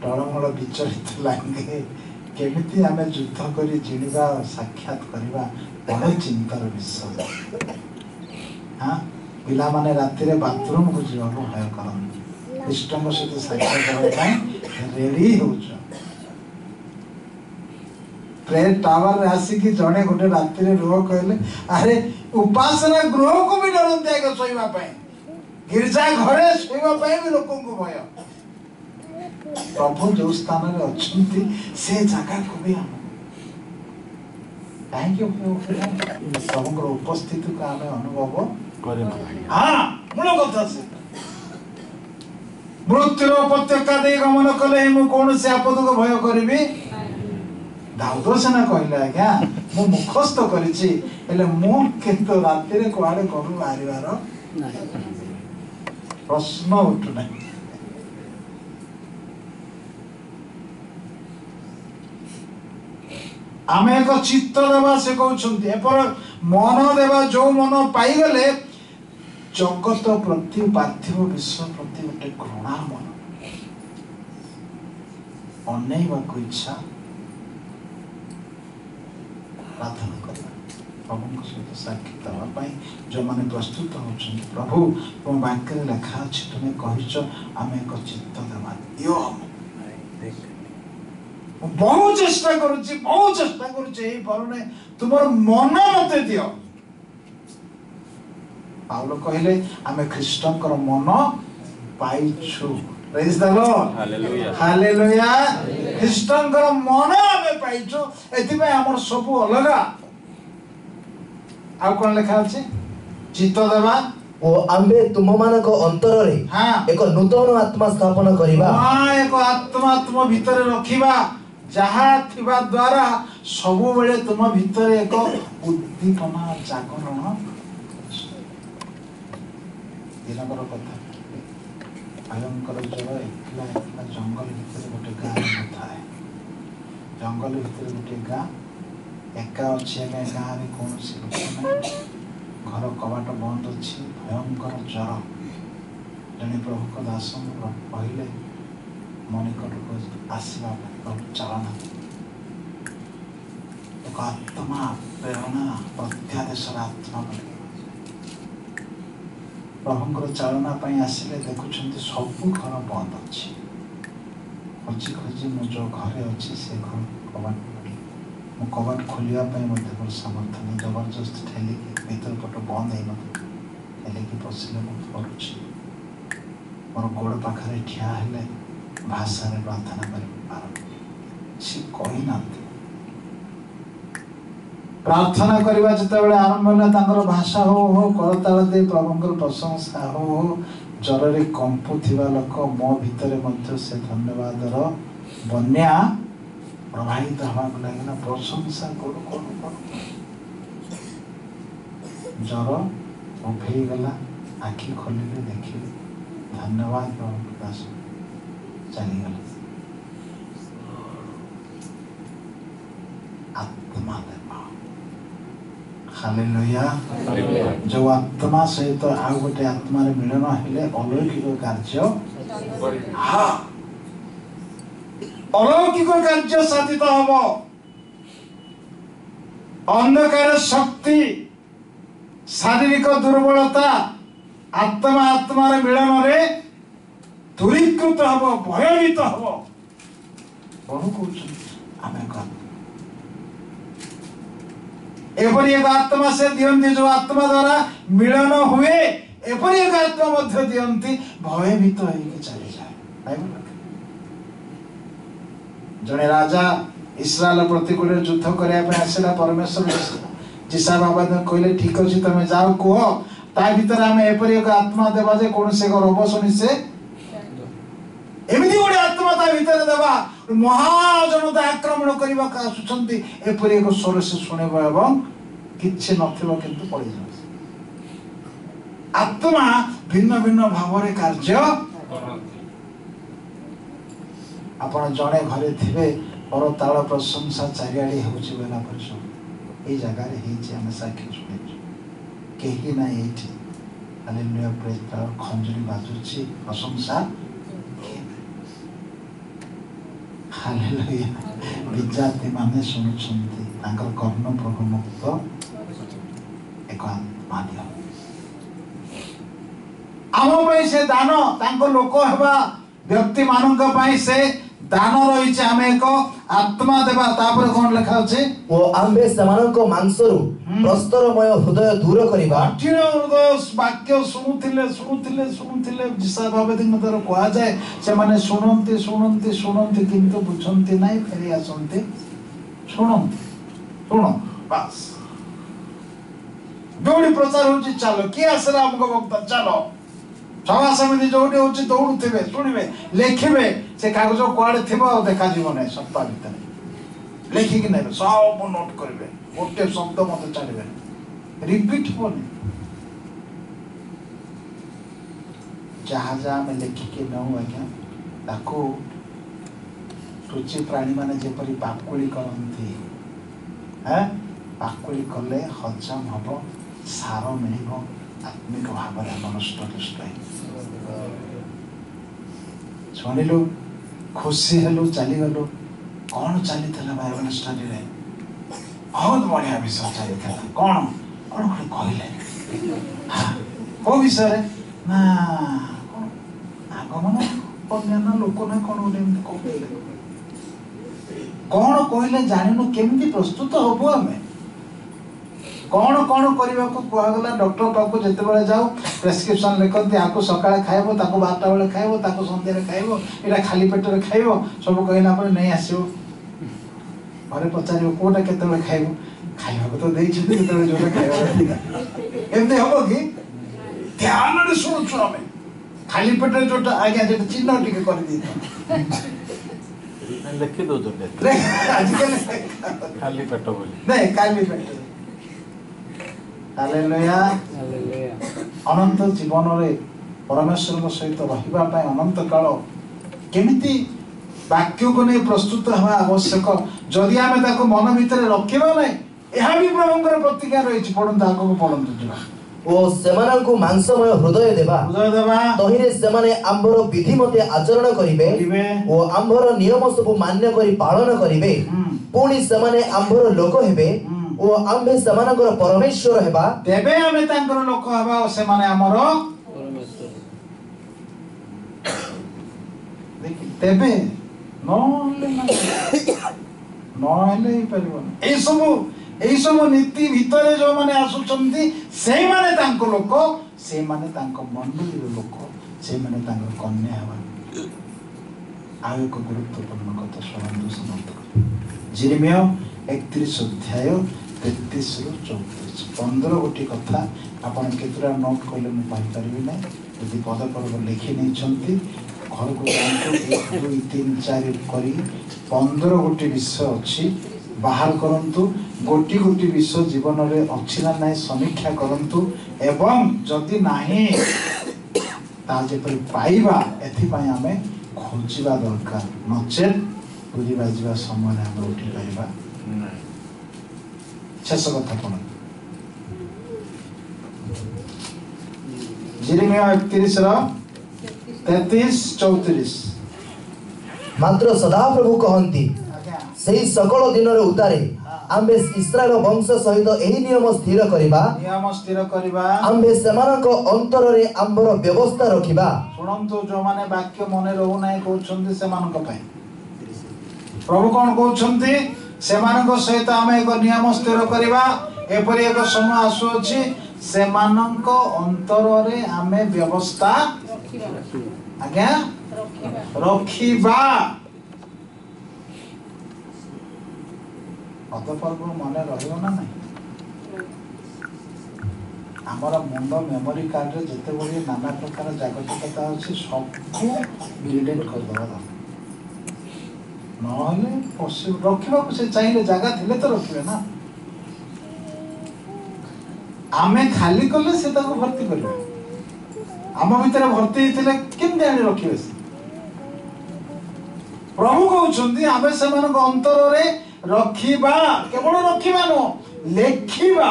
टळमळ विचलित लागे। केमिति आमे युद्ध करी जिणिबा साक्षात करबा बड़ चिंतार विषय। हाँ पिला माने राति रे बाथरूम को जीवा को भय करन इष्टम सहित साक्षात करबा रेडी होछ। प्रेयर टावर रे आसी कि जणे गोटे राति रे रोह कहले अरे उपासना गृह को भी डरंते आगे सोइबा पय, गिरजा घरे सोइबा पय भी लोकन को भय। प्रभु जो स्थान रे अछंती से जगह को भी हम कहीं प्रभु उपस्थिति को आम अनुभव करें हाँ मूल कथा से मृत्युर उपत्यका दे गमन कले मु कौन से आपद को भय करी दाऊद सेना कहले आज्ञा मु मुखस्त करिछि हेले मु किंतु राति रे कुआडे करू बाहरिवार प्रश्न उठु नै आमे एक चित्त देवा से कहउछन्ती एपर मन देवा जो मन पाई गले जगत प्रति पार्थिव विश्व प्रति गोटे घृणा मन अनेक इच्छा प्रार्थना करना प्रभु सहित साक्षी देवा जो मैंने प्रस्तुत होती प्रभु तुम वाक्य लेखा अच्छी तुम्हें कहीच आम एक चित्त देवा दियो बहुत चेष्टा करुच्ची परने तुम मन मत दियो पाउल कहले आमे ख्रीष्टंकर मन पाइछु praise the Lord hallelujah hallelujah ख्रीष्टंकर मन आमे पाइछु एथि में हमर सब अलगा आ कोन लिखा अछि चित्त देवा ओ आम्बे तुम मानक अंतर रे हां एक नूतन आत्मा स्थापन करिबा हां एक आत्मा तुम भीतर रखिबा जहा थिबा द्वारा सब बेले तुम भीतर एक उद्दीपना जागरण दिनकर कथा भयंकर जल एकला एकला जंगल भीतर गोटे गाँ थाए जंगल भीतर गोटे गाँ एका अच्छी एका गाँव में कौन सी लोक ना घर कबाट बंद अच्छी भयंकर जर जड़े प्रभु को दास कहले मो निकट को आसवा प्रभु चालना एक आत्मा प्रेरणा प्रत्यादेश आत्मा प्रभुଙ୍କର ଚାଳନା ପାଇଁ ଆସିଲେ ଦେଖୁଛନ୍ତି ସବୁ ଘର ବନ୍ଦ ଅଛି ଖୋଜି ଖୋଜି ମୁଁ ଯେଉଁ ଘରେ ଅଛି ସେ ଘର କବାଟ ମୁଁ କବାଟ ଖୋଲିବା ପାଇଁ ମୋତେ ମୋର ସାମର୍ଥ୍ୟ ନାହିଁ ଜବରଦସ୍ତ ଠେଲିକି ଭିତର ପଟ ବନ୍ଦ ହେଇନଥିଲା ଠେଲିକି ପଶିଲେ ମୁଁ କରୁଛି ମୋର ଗୋଡ଼ ପାଖରେ ଠିଆ ହେଲେ ଭାଷାରେ ପ୍ରାର୍ଥନା କରିପାର ସେ କହିନାହାନ୍ତି प्रार्थना करवा जितेबाला आरंभ है तांकर भाषा हो करताल दे प्रभुंकर प्रशंसा हो जर कंपुवा लोक मो भितर से धन्यवादर बन्या प्रवाहित हवा लगे प्रशंसा करू करू करू जर उभे गला आखि खोलिले देखिले धन्यवाद प्रभु दास चलीगला आत्मा हालेलुया जो आत्मा सहित आ गोटे आत्मा रे मिलन हेले अलौकिक कार्य हाँ अलौकिक कार्य साधित हब अंधकार शक्ति शारीरिक दुर्बलता आत्मा आत्मा रे मिलन रे दूरीकृत हब भयभीत हब प्रभु कहउछन आमे एपरी एक आत्मा से दियंती जो आत्मा द्वारा मिलन हुए एपरी एक आत्मा मध्य दियंती भयभीत होइके चली जाए जने राजा इस्राएल प्रतिकूल युद्ध करया पे आसेला परमेश्वर जिसा बाबा ने कहले ठीक अछि तमे जाओ कहो ता भीतर हमें एपरी एक आत्मा देबा जे कोन से रब सुनि से एमिति गोटे आत्मा ता भीतर देबा महाजनता आक्रमण करबा का आसुछंती एपरी एक स्वर से सुनेबा एवं किछि नथिबो किंतु पड़ी जाय आत्मा भिन्न भिन्न भाव रे कार्य आपण जणे घरे थिबे और ताळ प्रशंसा चारियाडी होछि बेला पर ए जगह रे हेछि हम साखी सुनै केही ना एठी हालेलुया प्रेज द खंजरी बाजुछि प्रशंसा हालेलुया विजाति माने सुनुछंती तांकर कर्ण प्रभु मुक्त एक आत्मा आम पई से दान तांको लोक हेबा व्यक्ति मानक पई से दान रही आम एक आत्मा देवा तापर कोन लिखा अछि ओ आम्बे समानक मांसरु प्रस्तरमय हृदय दूर करिबा कठिन हृदय वाक्य सुनुथिले जिसा भाव दिन तर कोआ जाय से माने सुनंती किंतु बुझंती नाही फेरी आसंती सुनो ବାସ୍ ଯୋଉଠି ପ୍ରଚାର ହଉଛି ଚାଲ, କିଏ ଆସିଲା ଆମକୁ ବକ୍ତା ଚାଲ, ସଭା ସମିତି ଯୋଉଠି ହଉଛି ଦୌଡୁଥିବେ, ଶୁଣିବେ, ଲେଖିବେ, ସେ କାଗଜ କୁଆଡେ ଥିବ ଆଉ ଦେଖାଯିବ ନାହିଁ, ସପ୍ତାହ ଭିତରେ ଲେଖିକି ନେବେ, ସବୁ ନୋଟ କରିବେ, ଗୋଟେ ଶବ୍ଦ ମତେ ଛାଡ଼ିବେ, ରିପିଟ ହବନି। ଯାହା ଯାହା ଆମେ ଲେଖିକି ନେଉ ଆଜ୍ଞା, ତାକୁ ରୁଚି ପ୍ରାଣୀ ମାନେ ଯେପରି ପାକୁଳି କରନ୍ତି, ପାକୁଳି କଲେ ହଜମ ହବ, ସାର ମିଳିବ, ଆତ୍ମିକ ଭାବରେ ଆମର ହୃଷ୍ଟପୃଷ୍ଟ ଶୁଣିଲୁ, ଖୁସି ହେଲୁ, ଚାଲିଗଲୁ। କଣ ଚାଲିଥିଲା ବାଇବେଲ ଷ୍ଟଡିରେ? ବହୁତ ବଢିଆ ବିଷୟ ଚାଲିଥିଲା। କଣ କଣ ଗୋଟେ କହିଲେ? କୋଉ ବିଷୟରେ? ନା ଆଗମନ ଅନ୍ୟାନ୍ୟ ଲୋକ ନା କଣ ଗୋଟେ ଏମିତି କହିଲେ। କଣ କହିଲେ ଜାଣିନୁ, କେମିତି ପ୍ରସ୍ତୁତ ହବୁ ଆମେ, କଣ କଣ କରିବାକୁ କୁହାଗଲା। ଡକ୍ଟର ପାଖକୁ ଯେତେବେଳେ ଯାଉ ପ୍ରେସକ୍ରିପସନ ଲେଖନ୍ତି, ଆକୁ ସକାଳେ ଖାଇବ, ତାକୁ 12ଟା ବେଳେ ଖାଇବ, ତାକୁ ସନ୍ଧ୍ୟାରେ ଖାଇବ, ଏଇଟା ଖାଲି ପେଟରେ ଖାଇବ, ସବୁ କହିଲା ପରେ ନେଇ ଆସିବ। ଘରେ ପଚାରିବ କୋଉଟା କେତେବେଳେ ଖାଇବ, ଖାଇବାକୁ ତ ଦେଇଛନ୍ତି, ଯେତେବେଳେ ଯୋଉଟା ଖାଇବା। ଏମିତି ହବ କି? ଧ୍ୟାନରେ ଶୁଣୁଛୁ ଆମେ, ଖାଲି ପେଟରେ ଯୋଉଟା ଆଜ୍ଞା ଯେଟା ଚିହ୍ନ ଟିକେ କରିଦେଇଥାଉ, ଲେଖି ଦଉଛନ୍ତି ଆଜିକାଲି ଖାଲି ପେଟ ବୋଲି ନାଇଁ, ଖାଲି ପେଟରେ। ହାଲେଲୁୟା। ଅନନ୍ତ ଜୀବନରେ ପରମେଶ୍ୱରଙ୍କ ସହିତ ରହିବା ପାଇଁ ଅନନ୍ତ କାଳ କେମିତି ବାକ୍ୟକୁ ନେଇ ପ୍ରସ୍ତୁତ ହେବା ଆବଶ୍ୟକ। ଯଦି ଆମେ ତାକୁ ମନ ଭିତରେ ରଖିବା ନାହିଁ, ଏହା ବି ପ୍ରଭୁଙ୍କର ପ୍ରତିଜ୍ଞା ରହିଛି। ପଢନ୍ତୁ, ଆଗକୁ ପଢନ୍ତୁ ଯିବା। ଓ ସେମାନଙ୍କୁ ମାଂସମୟ ହୃଦୟ ଦେବା, ତହିଁରେ ସେମାନେ ଆମ୍ଭର ବିଧି ମତେ ଆଚରଣ କରିବେ ଓ ଆମ୍ଭର ନିୟମ ସବୁ ମାନ୍ୟ କରି ପାଳନ କରିବେ। ପୁଣି ସେମାନେ ଆମ୍ଭର ଲୋକ ହେବେ ଓ ଆମ୍ଭେ ସେମାନଙ୍କର ପରମେଶ୍ୱର ହେବା। ତେବେ ଆମେ ତାଙ୍କର ଲୋକ ହେବା ଓ ସେମାନେ ଆମର ତେବେ, ନହେଲେ ହେଇପାରିବନି। ଏଇସବୁ ନୀତି ଭିତରେ ଯୋଉମାନେ ଆସୁଛନ୍ତି, ସେଇମାନେ ତାଙ୍କ ଲୋକ, ସେଇମାନେ ତାଙ୍କ ମଣ୍ଡଳୀର ଲୋକ, ସେଇମାନେ ତାଙ୍କ କନ୍ୟା ହେବା। ଆଉ ଏକ ଗୁରୁତ୍ୱପୂର୍ଣ୍ଣ କଥା ଶୁଣନ୍ତୁ, ସମାପ୍ତ କରି ଯେରେମିୟା 31 ଅଧ୍ୟାୟ 33ରୁ 34, 15 ଗୋଟି କଥା। ଆପଣ କେତେଟା ନୋଟ୍ କଲେ ମୁଁ କହିପାରିବି ନାହିଁ। ଯଦି ପଦ ପର୍ବ ଲେଖି ନେଇଛନ୍ତି, ଘରକୁ ଯାଆନ୍ତୁ, 1, 2, 3, 4 କରି 15 ଗୋଟି ବିଷୟ ଅଛି, ବାହାର କରନ୍ତୁ। ଗୋଟି ଗୋଟି ବିଷୟ ଜୀବନରେ ଅଛି ନା ନାହିଁ ସମୀକ୍ଷା କରନ୍ତୁ, ଏବଂ ଯଦି ନାହିଁ ତାହା ଯେପରି ପାଇବା, ଏଥିପାଇଁ ଆମେ ଖୋଜିବା ଦରକାର। ନଚେତ୍ ପୁରୀ ବାଜିବା ସମୟରେ ଆମେ ଉଠିପାରିବା। ଶେଷ କଥା କଣ? ଯେରେମିୟା 31:33-34। ମାତ୍ର ସଦାପ୍ରଭୁ କହନ୍ତି, ସେହି ସକଳ ଦିନର ଉତ୍ତାରେ ଆମ୍ଭେ ଇସ୍ରାଏଲ ବଂଶ ସହିତ ଏହି ନିୟମ ସ୍ଥିର କରିବା, ଆମ୍ଭେ ସେମାନଙ୍କ ଅନ୍ତରରେ ଆମ୍ଭର ବ୍ୟବସ୍ଥା ରଖିବା। ଶୁଣନ୍ତୁ, ଯୋଉମାନେ ବାକ୍ୟ ମନେ ରହୁନାହିଁ କହୁଛନ୍ତି, ସେମାନଙ୍କ ପାଇଁ ପ୍ରଭୁ କଣ କହୁଛନ୍ତି? ସେମାନଙ୍କ ସହିତ ଆମେ ଏକ ନିୟମ ସ୍ଥିର କରିବା। ଏପରି ଏକ ସମୟ ଆସୁଅଛି, ସେମାନଙ୍କ ଅନ୍ତରରେ ଆମେ ବ୍ୟବସ୍ଥା ଆଜ୍ଞା ରଖିବା। ପଦପର୍ବ ମନେ ରହିବ ନା ନାହିଁ? ଆମର ମୁଣ୍ଡ ମେମୋରି କାର୍ଡରେ ଯେତେବେଳେ ନାନା ପ୍ରକାର ଜାଗତିକତା ଅଛି, ସବୁ ଡିଲିଟ୍ କରିଦେବା ଦରକାର। ନହେଲେ ରଖିବାକୁ ସେ ଚାହିଁଲେ ଜାଗା ଥିଲେ ତ ରଖିବେ ନା। ଆମେ ଖାଲି କଲେ ସେ ତାକୁ ଭର୍ତ୍ତି କରିବେ। ଆମ ଭିତରେ ଭର୍ତ୍ତି ହେଇଥିଲେ କେମିତି ଆଣି ରଖିବେ ସେ? ପ୍ରଭୁ କହୁଛନ୍ତି ଆମେ ସେମାନଙ୍କ ଅନ୍ତରରେ ରଖିବା। କେବଳ ରଖିବା ନୁହଁ, ଲେଖିବା।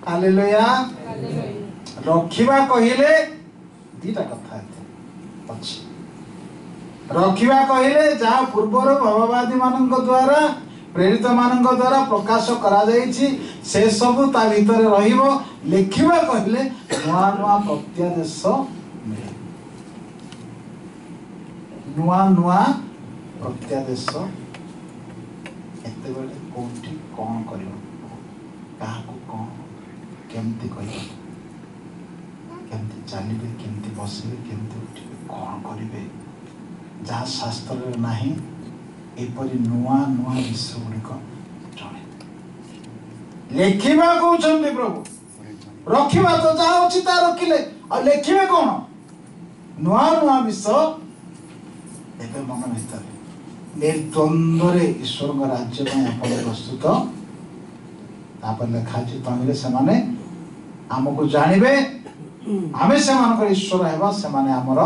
ହାଲେଲୁୟା। ରଖିବା କହିଲେ ଦିଟା କଥା ଅଛି। ରଖିବା କହିଲେ ଯାହା ପୂର୍ବରୁ ଭବବାଦୀ ମାନଙ୍କ ଦ୍ୱାରା, ପ୍ରେରିତ ମାନଙ୍କ ଦ୍ୱାରା ପ୍ରକାଶ କରାଯାଇଛି, ସେ ସବୁ ତା ଭିତରେ ରହିବ। ଲେଖିବା କହିଲେ ନୂଆ ନୂଆ ପ୍ରତ୍ୟାଦେଶ ମିଳେ, ନୂଆ ନୂଆ ପ୍ରତ୍ୟାଦେଶ। ଏତେବେଳେ କୋଉଠି କଣ କରିବ, କାହାକୁ କଣ କେମିତି କହିବ, କେମିତି ଚାଲିବେ, କେମିତି ବସିବେ, କେମିତି ଉଠିବେ, କଣ କରିବେ, ଯାହା ଶାସ୍ତ୍ରରେ ନାହିଁ, ଏପରି ନୂଆ ନୂଆ ବିଷୟ ଗୁଡ଼ିକ ଜଣେ। ଲେଖିବା କହୁଛନ୍ତି ପ୍ରଭୁ। ରଖିବା ତ ଯାହା ଅଛି ତା ରଖିଲେ, ଆଉ ଲେଖିବେ କଣ? ନୂଆ ନୂଆ ବିଷୟ ଏବେ ମନ ଭିତରେ ନିର୍ଦ୍ୱନ୍ଦରେ ଈଶ୍ୱରଙ୍କ ରାଜ୍ୟ ପାଇଁ ଆପଣ ପ୍ରସ୍ତୁତ। ତାପରେ ଲେଖା ଅଛି ତହିଁରେ ସେମାନେ ଆମକୁ ଜାଣିବେ, ଆମେ ସେମାନଙ୍କର ଈଶ୍ୱର ହେବା, ସେମାନେ ଆମର।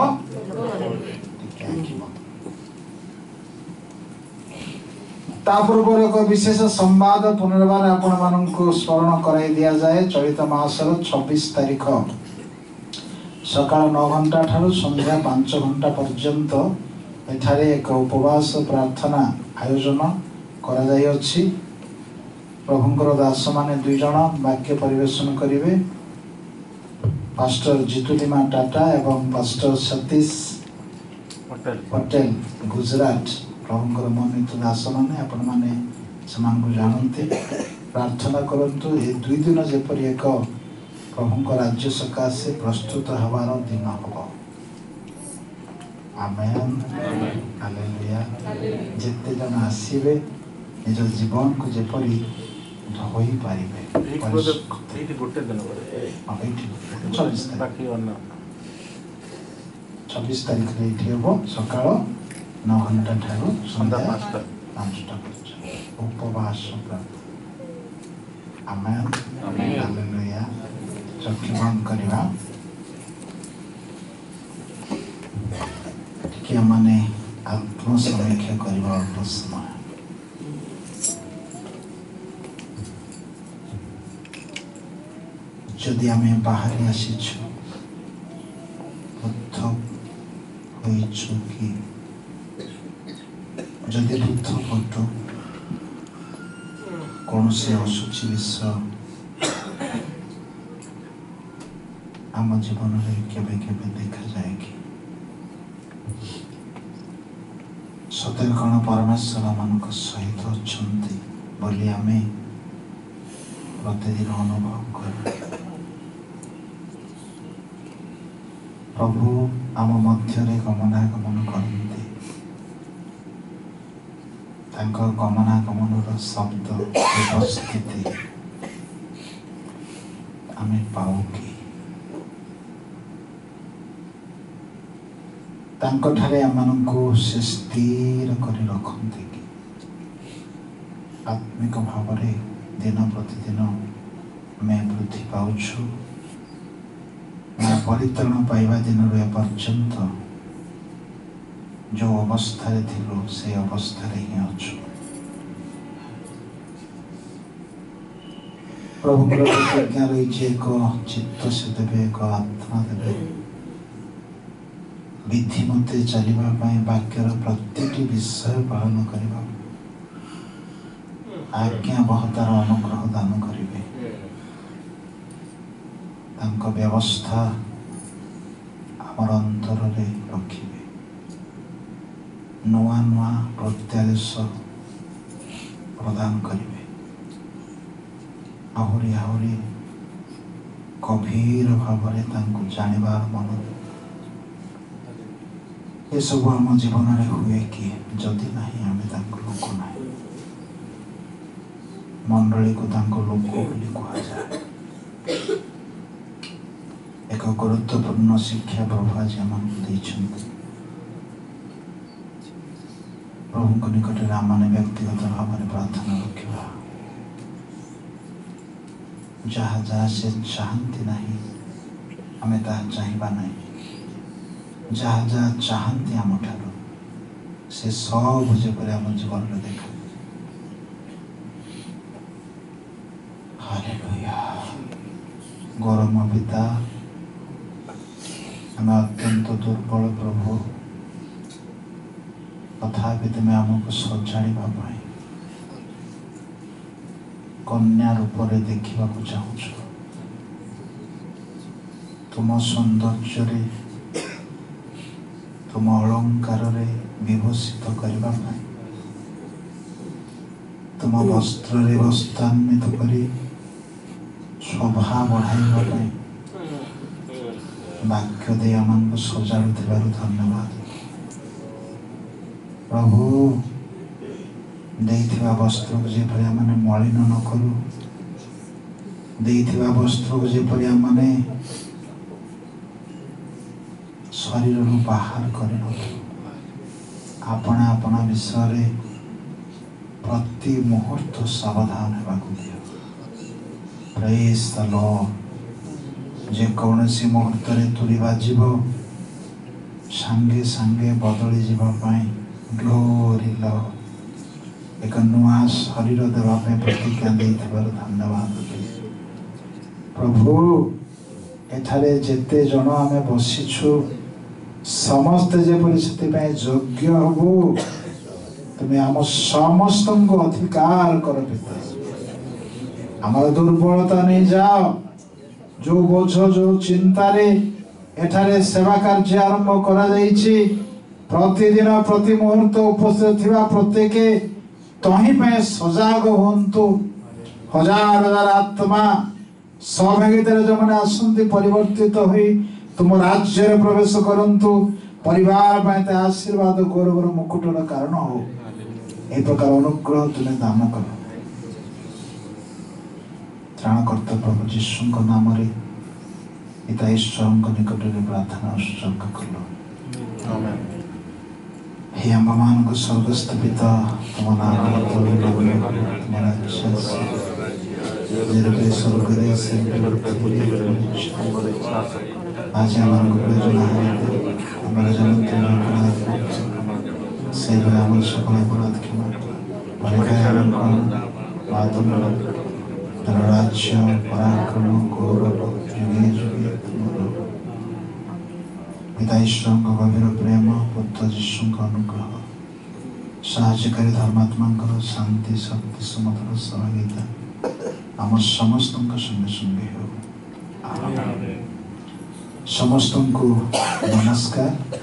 ତା ପୂର୍ବରୁ ଏକ ବିଶେଷ ସମ୍ବାଦ ପୁନର୍ବାର ଆପଣମାନଙ୍କୁ ସ୍ମରଣ କରାଇ ଦିଆଯାଏ। ଚଳିତ ମାସର 26 ତାରିଖ ସକାଳ 9 ଘଣ୍ଟା ଠାରୁ ସନ୍ଧ୍ୟା 5 ଘଣ୍ଟା ପର୍ଯ୍ୟନ୍ତ ଏଠାରେ ଏକ ଉପବାସ ପ୍ରାର୍ଥନା ଆୟୋଜନ କରାଯାଇଅଛି। ପ୍ରଭୁଙ୍କର ଦାସମାନେ 2 ଜଣ ବାକ୍ୟ ପରିବେଷଣ କରିବେ, ପାଷ୍ଟର ଜିତୁଲିମା ଟାଟା ଏବଂ ପାଷ୍ଟର ସତୀଶ ପଟେଲ ଗୁଜରାଟ। ପ୍ରଭୁଙ୍କର ମନୋନୀତ ଦାସମାନେ, ଆପଣମାନେ ସେମାନଙ୍କୁ ଜାଣନ୍ତି। ପ୍ରାର୍ଥନା କରନ୍ତୁ ଏ 2 ଦିନ ଯେପରି ଏକ ପ୍ରଭୁଙ୍କ ରାଜ୍ୟ ସକାଶେ ପ୍ରସ୍ତୁତ ହେବାର ଦିନ ହେବ। ଆମେନ୍, ହାଲେଲୁୟା। ଯେତେ ଜଣ ଆସିବେ ନିଜ ଜୀବନକୁ ଯେପରି ଧୋଇ ପାରିବେ। 26 ତାରିଖରେ ଏଇଠି ହେବ ସକାଳ 9 ଘଣ୍ଟା ଠାରୁ ସନ୍ଧ୍ୟା 5ଟା ପର୍ଯ୍ୟନ୍ତ ଉପବାସ ପ୍ରାର୍ଥନା। ଆମେନ୍, ହାଲେଲୁୟା। ଚକ୍ଷୁ ବନ୍ଦ କରିବା। ଟିକେ ମାନେ ଆତ୍ମସମୀକ୍ଷା କରିବା ଅଳ୍ପ ସମୟ। ଯଦି ଆମେ ବାହାରେ ଆସିଛୁ, ବୁଦ୍ଧ ହୋଇଛୁ କି ଯଦି ବୁଦ୍ଧ ପଟୁ କୌଣସି ଅଶୁଚି ବିଷୟ ଆମ ଜୀବନରେ କେବେ କେବେ ଦେଖାଯାଏ କି? ସତରେ କ'ଣ ପରମେଶ୍ୱର ମାନଙ୍କ ସହିତ ଅଛନ୍ତି ବୋଲି ଆମେ ପ୍ରତିଦିନ ଅନୁଭବ କରୁ? ପ୍ରଭୁ ଆମ ମଧ୍ୟରେ ଗମନାଗମନ କରନ୍ତି। ତାଙ୍କ ଗମନାଗମନର ଶବ୍ଦ ଉପସ୍ଥିତି ଆମେ ପାଉ କି? ତାଙ୍କଠାରେ ଆମମାନଙ୍କୁ ସେ ସ୍ଥିର କରି ରଖନ୍ତି କି? ଆତ୍ମିକ ଭାବରେ ଦିନ ପ୍ରତିଦିନ ଆମେ ବୃଦ୍ଧି ପାଉଛୁ ନା ପରିତ୍ରାଣ ପାଇବା ଦିନରୁ ଏପର୍ଯ୍ୟନ୍ତ ଯେଉଁ ଅବସ୍ଥାରେ ଥିଲୁ ସେଇ ଅବସ୍ଥାରେ ହିଁ ଅଛୁ? ପ୍ରଭୁଙ୍କର ପ୍ରତିଜ୍ଞା ରହିଛି, ଏକ ଚିତ୍ତ ସେ ଦେବେ, ଏକ ଆତ୍ମା ଦେବେ। ବିଧି ମତେ ଚାଲିବା ପାଇଁ, ବାକ୍ୟର ପ୍ରତିଟି ବିଷୟ ପାଳନ କରିବା, ଆଜ୍ଞା ବହତାର ଅନୁଗ୍ରହ ଦାନ କରିବେ। ତାଙ୍କ ବ୍ୟବସ୍ଥା ଆମର ଅନ୍ତରରେ ରଖିବେ। ନୂଆ ନୂଆ ପ୍ରତ୍ୟାଦେଶ ପ୍ରଦାନ କରିବେ। ଆହୁରି ଆହୁରି ଗଭୀର ଭାବରେ ତାଙ୍କୁ ଜାଣିବାର ମନ। ଏସବୁ ଆମ ଜୀବନରେ ହୁଏ କି? ଯଦି ନାହିଁ ଆମେ ତାଙ୍କ ଲୋକ ନାହିଁ। ମଣ୍ଡଳୀକୁ ତାଙ୍କ ଲୋକ ବୋଲି କୁହାଯାଏ। ଏକ ଗୁରୁତ୍ୱପୂର୍ଣ୍ଣ ଶିକ୍ଷା ପ୍ରଭୁ ଆଜି ଆମକୁ ଦେଇଛନ୍ତି। ପ୍ରଭୁଙ୍କ ନିକଟରେ ଆମମାନେ ବ୍ୟକ୍ତିଗତ ଭାବରେ ପ୍ରାର୍ଥନା ରଖିବା। ଯାହା ଯାହା ସେ ଚାହାନ୍ତି ନାହିଁ ଆମେ ତାହା ଚାହିଁବା ନାହିଁ। ଯାହା ଯାହା ଚାହାନ୍ତି ଆମଠାରୁ ସେ ସବୁ ଯେପରି ଆମ ଜୀବନରେ ଦେଖା। ହାଲେଲୁୟା। ଗରମ ପିତା, ଆମେ ଅତ୍ୟନ୍ତ ଦୁର୍ବଳ ପ୍ରଭୁ, ତଥାପି ତୁମେ ଆମକୁ ସଜାଡ଼ିବା ପାଇଁ କନ୍ୟା ରୂପରେ ଦେଖିବାକୁ ଚାହୁଁଛ। ତୁମ ସୌନ୍ଦର୍ଯ୍ୟରେ, ତୁମ ଅଳଙ୍କାରରେ ବିଭୂଷିତ କରିବା ପାଇଁ, ତୁମ ବସ୍ତ୍ରରେ ବସ୍ତ୍ରାନ୍ୱିତ କରି ଶୋଭା ବଢ଼ାଇବା ପାଇଁ ବାକ୍ୟ ଦେଇ ଆମମାନଙ୍କୁ ସଜାଡ଼ୁଥିବାରୁ ଧନ୍ୟବାଦ। ପ୍ରଭୁ ଦେଇଥିବା ବସ୍ତ୍ରକୁ ଯେଭଳି ଆମେ ମଳିନ ନ କରୁ, ଦେଇଥିବା ବସ୍ତ୍ରକୁ ଯେପରି ଆମମାନେ ଶରୀରରୁ ବାହାର କରିନଥାଉ, ଆପଣା ଆପଣା ବିଷୟରେ ପ୍ରତି ମୁହୂର୍ତ୍ତ ସାବଧାନ ହେବାକୁ ଦିଅ। ପ୍ରେଜ୍ ଦ ଲର୍ଡ। ଯେକୌଣସି ମୁହୂର୍ତ୍ତରେ ତୁରି ବାଜିବ ସାଙ୍ଗେ ସାଙ୍ଗେ ବଦଳି ଯିବା ପାଇଁ ଗ୍ଲୋରି ଲର୍ଡ ଏକ ନୂଆ ଶରୀର ଦେବା ପାଇଁ ପ୍ରତିଜ୍ଞା ଦେଇଥିବାରୁ ଧନ୍ୟବାଦ। ପ୍ରଭୁ, ଏଠାରେ ଯେତେ ଜଣ ଆମେ ବସିଛୁ ସମସ୍ତେ ଯେପରି ସେଥିପାଇଁ ଯୋଗ୍ୟ ହବୁ, ତୁମେ ଆମ ସମସ୍ତଙ୍କୁ ଅଧିକାର କର ପିତା। ଆମର ଦୁର୍ବଳତା ନେଇଯାଅ, ଯୋଉ ବୋଝ ଯୋଉ ଚିନ୍ତାରେ ଏଠାରେ ସେବା କାର୍ଯ୍ୟ ଆରମ୍ଭ କରାଯାଇଛି, ପ୍ରତିଦିନ ପ୍ରତି ମୁହୂର୍ତ୍ତ ଉପସ୍ଥିତ ଥିବା ପ୍ରତ୍ୟେକ ତହିଁ ପାଇଁ ସଜାଗ ହୁଅନ୍ତୁ। ହଜାର ହଜାର ଆତ୍ମା ସହଭାଗିତାରେ ଯେଉଁମାନେ ଆସନ୍ତି ପରିବର୍ତ୍ତିତ ହୋଇ ତୁମ ରାଜ୍ୟରେ ପ୍ରବେଶ କରନ୍ତୁ। ପରିବାର ପାଇଁ ତା ଆଶୀର୍ବାଦ ଗୌରବର ମୁକୁଟର କାରଣ ହଉ। এই প্রকার অনুগ্রহ তুলে দান কর। ত্রাণকর্ତ୍তা প্রভু ଯୀଶୁଙ୍କ ନାମରେ ପିତା ଈଶ୍ୱରଙ୍କ ନିକଟରେ ପ୍ରାର୍ଥନା ଉତ୍ସର୍ଗ କଲ। ହେ ଆମ୍ଭମାନଙ୍କ ସ୍ୱର୍ଗସ୍ଥ ପିତା, ତୁମ ନାମ ତୁମ ରାଜ୍ୟ ଯେରୂପେ ସ୍ୱର୍ଗରେ ଆଜି ଆମମାନଙ୍କୁ ପ୍ରୟୋଜନ ଆମର ଯେମିତି ସେଇଭଳି ଆମର সকল অপরাধ ক্ষমা পরীক্ষায় তার রাজ্য পরাক্রম গৌরব যুগে যুগে তোমার। পিতা ଈଶ୍ୱରଙ୍କ ଗଭୀର ପ୍ରେମ, ପୁତ୍ର ଯୀଶୁଙ୍କ ଅନୁଗ୍ରହ, ସାହାଯ୍ୟକାରୀ ଧର୍ମାତ୍ମାଙ୍କର ଶାନ୍ତି ଶକ୍ତି ସମତର ସହଭାଗିତା ଆମ ସମସ୍ତଙ୍କ ସଙ୍ଗେ ସଙ୍ଗେ ହେଉ। ସମସ୍ତଙ୍କୁ ନମସ୍କାର।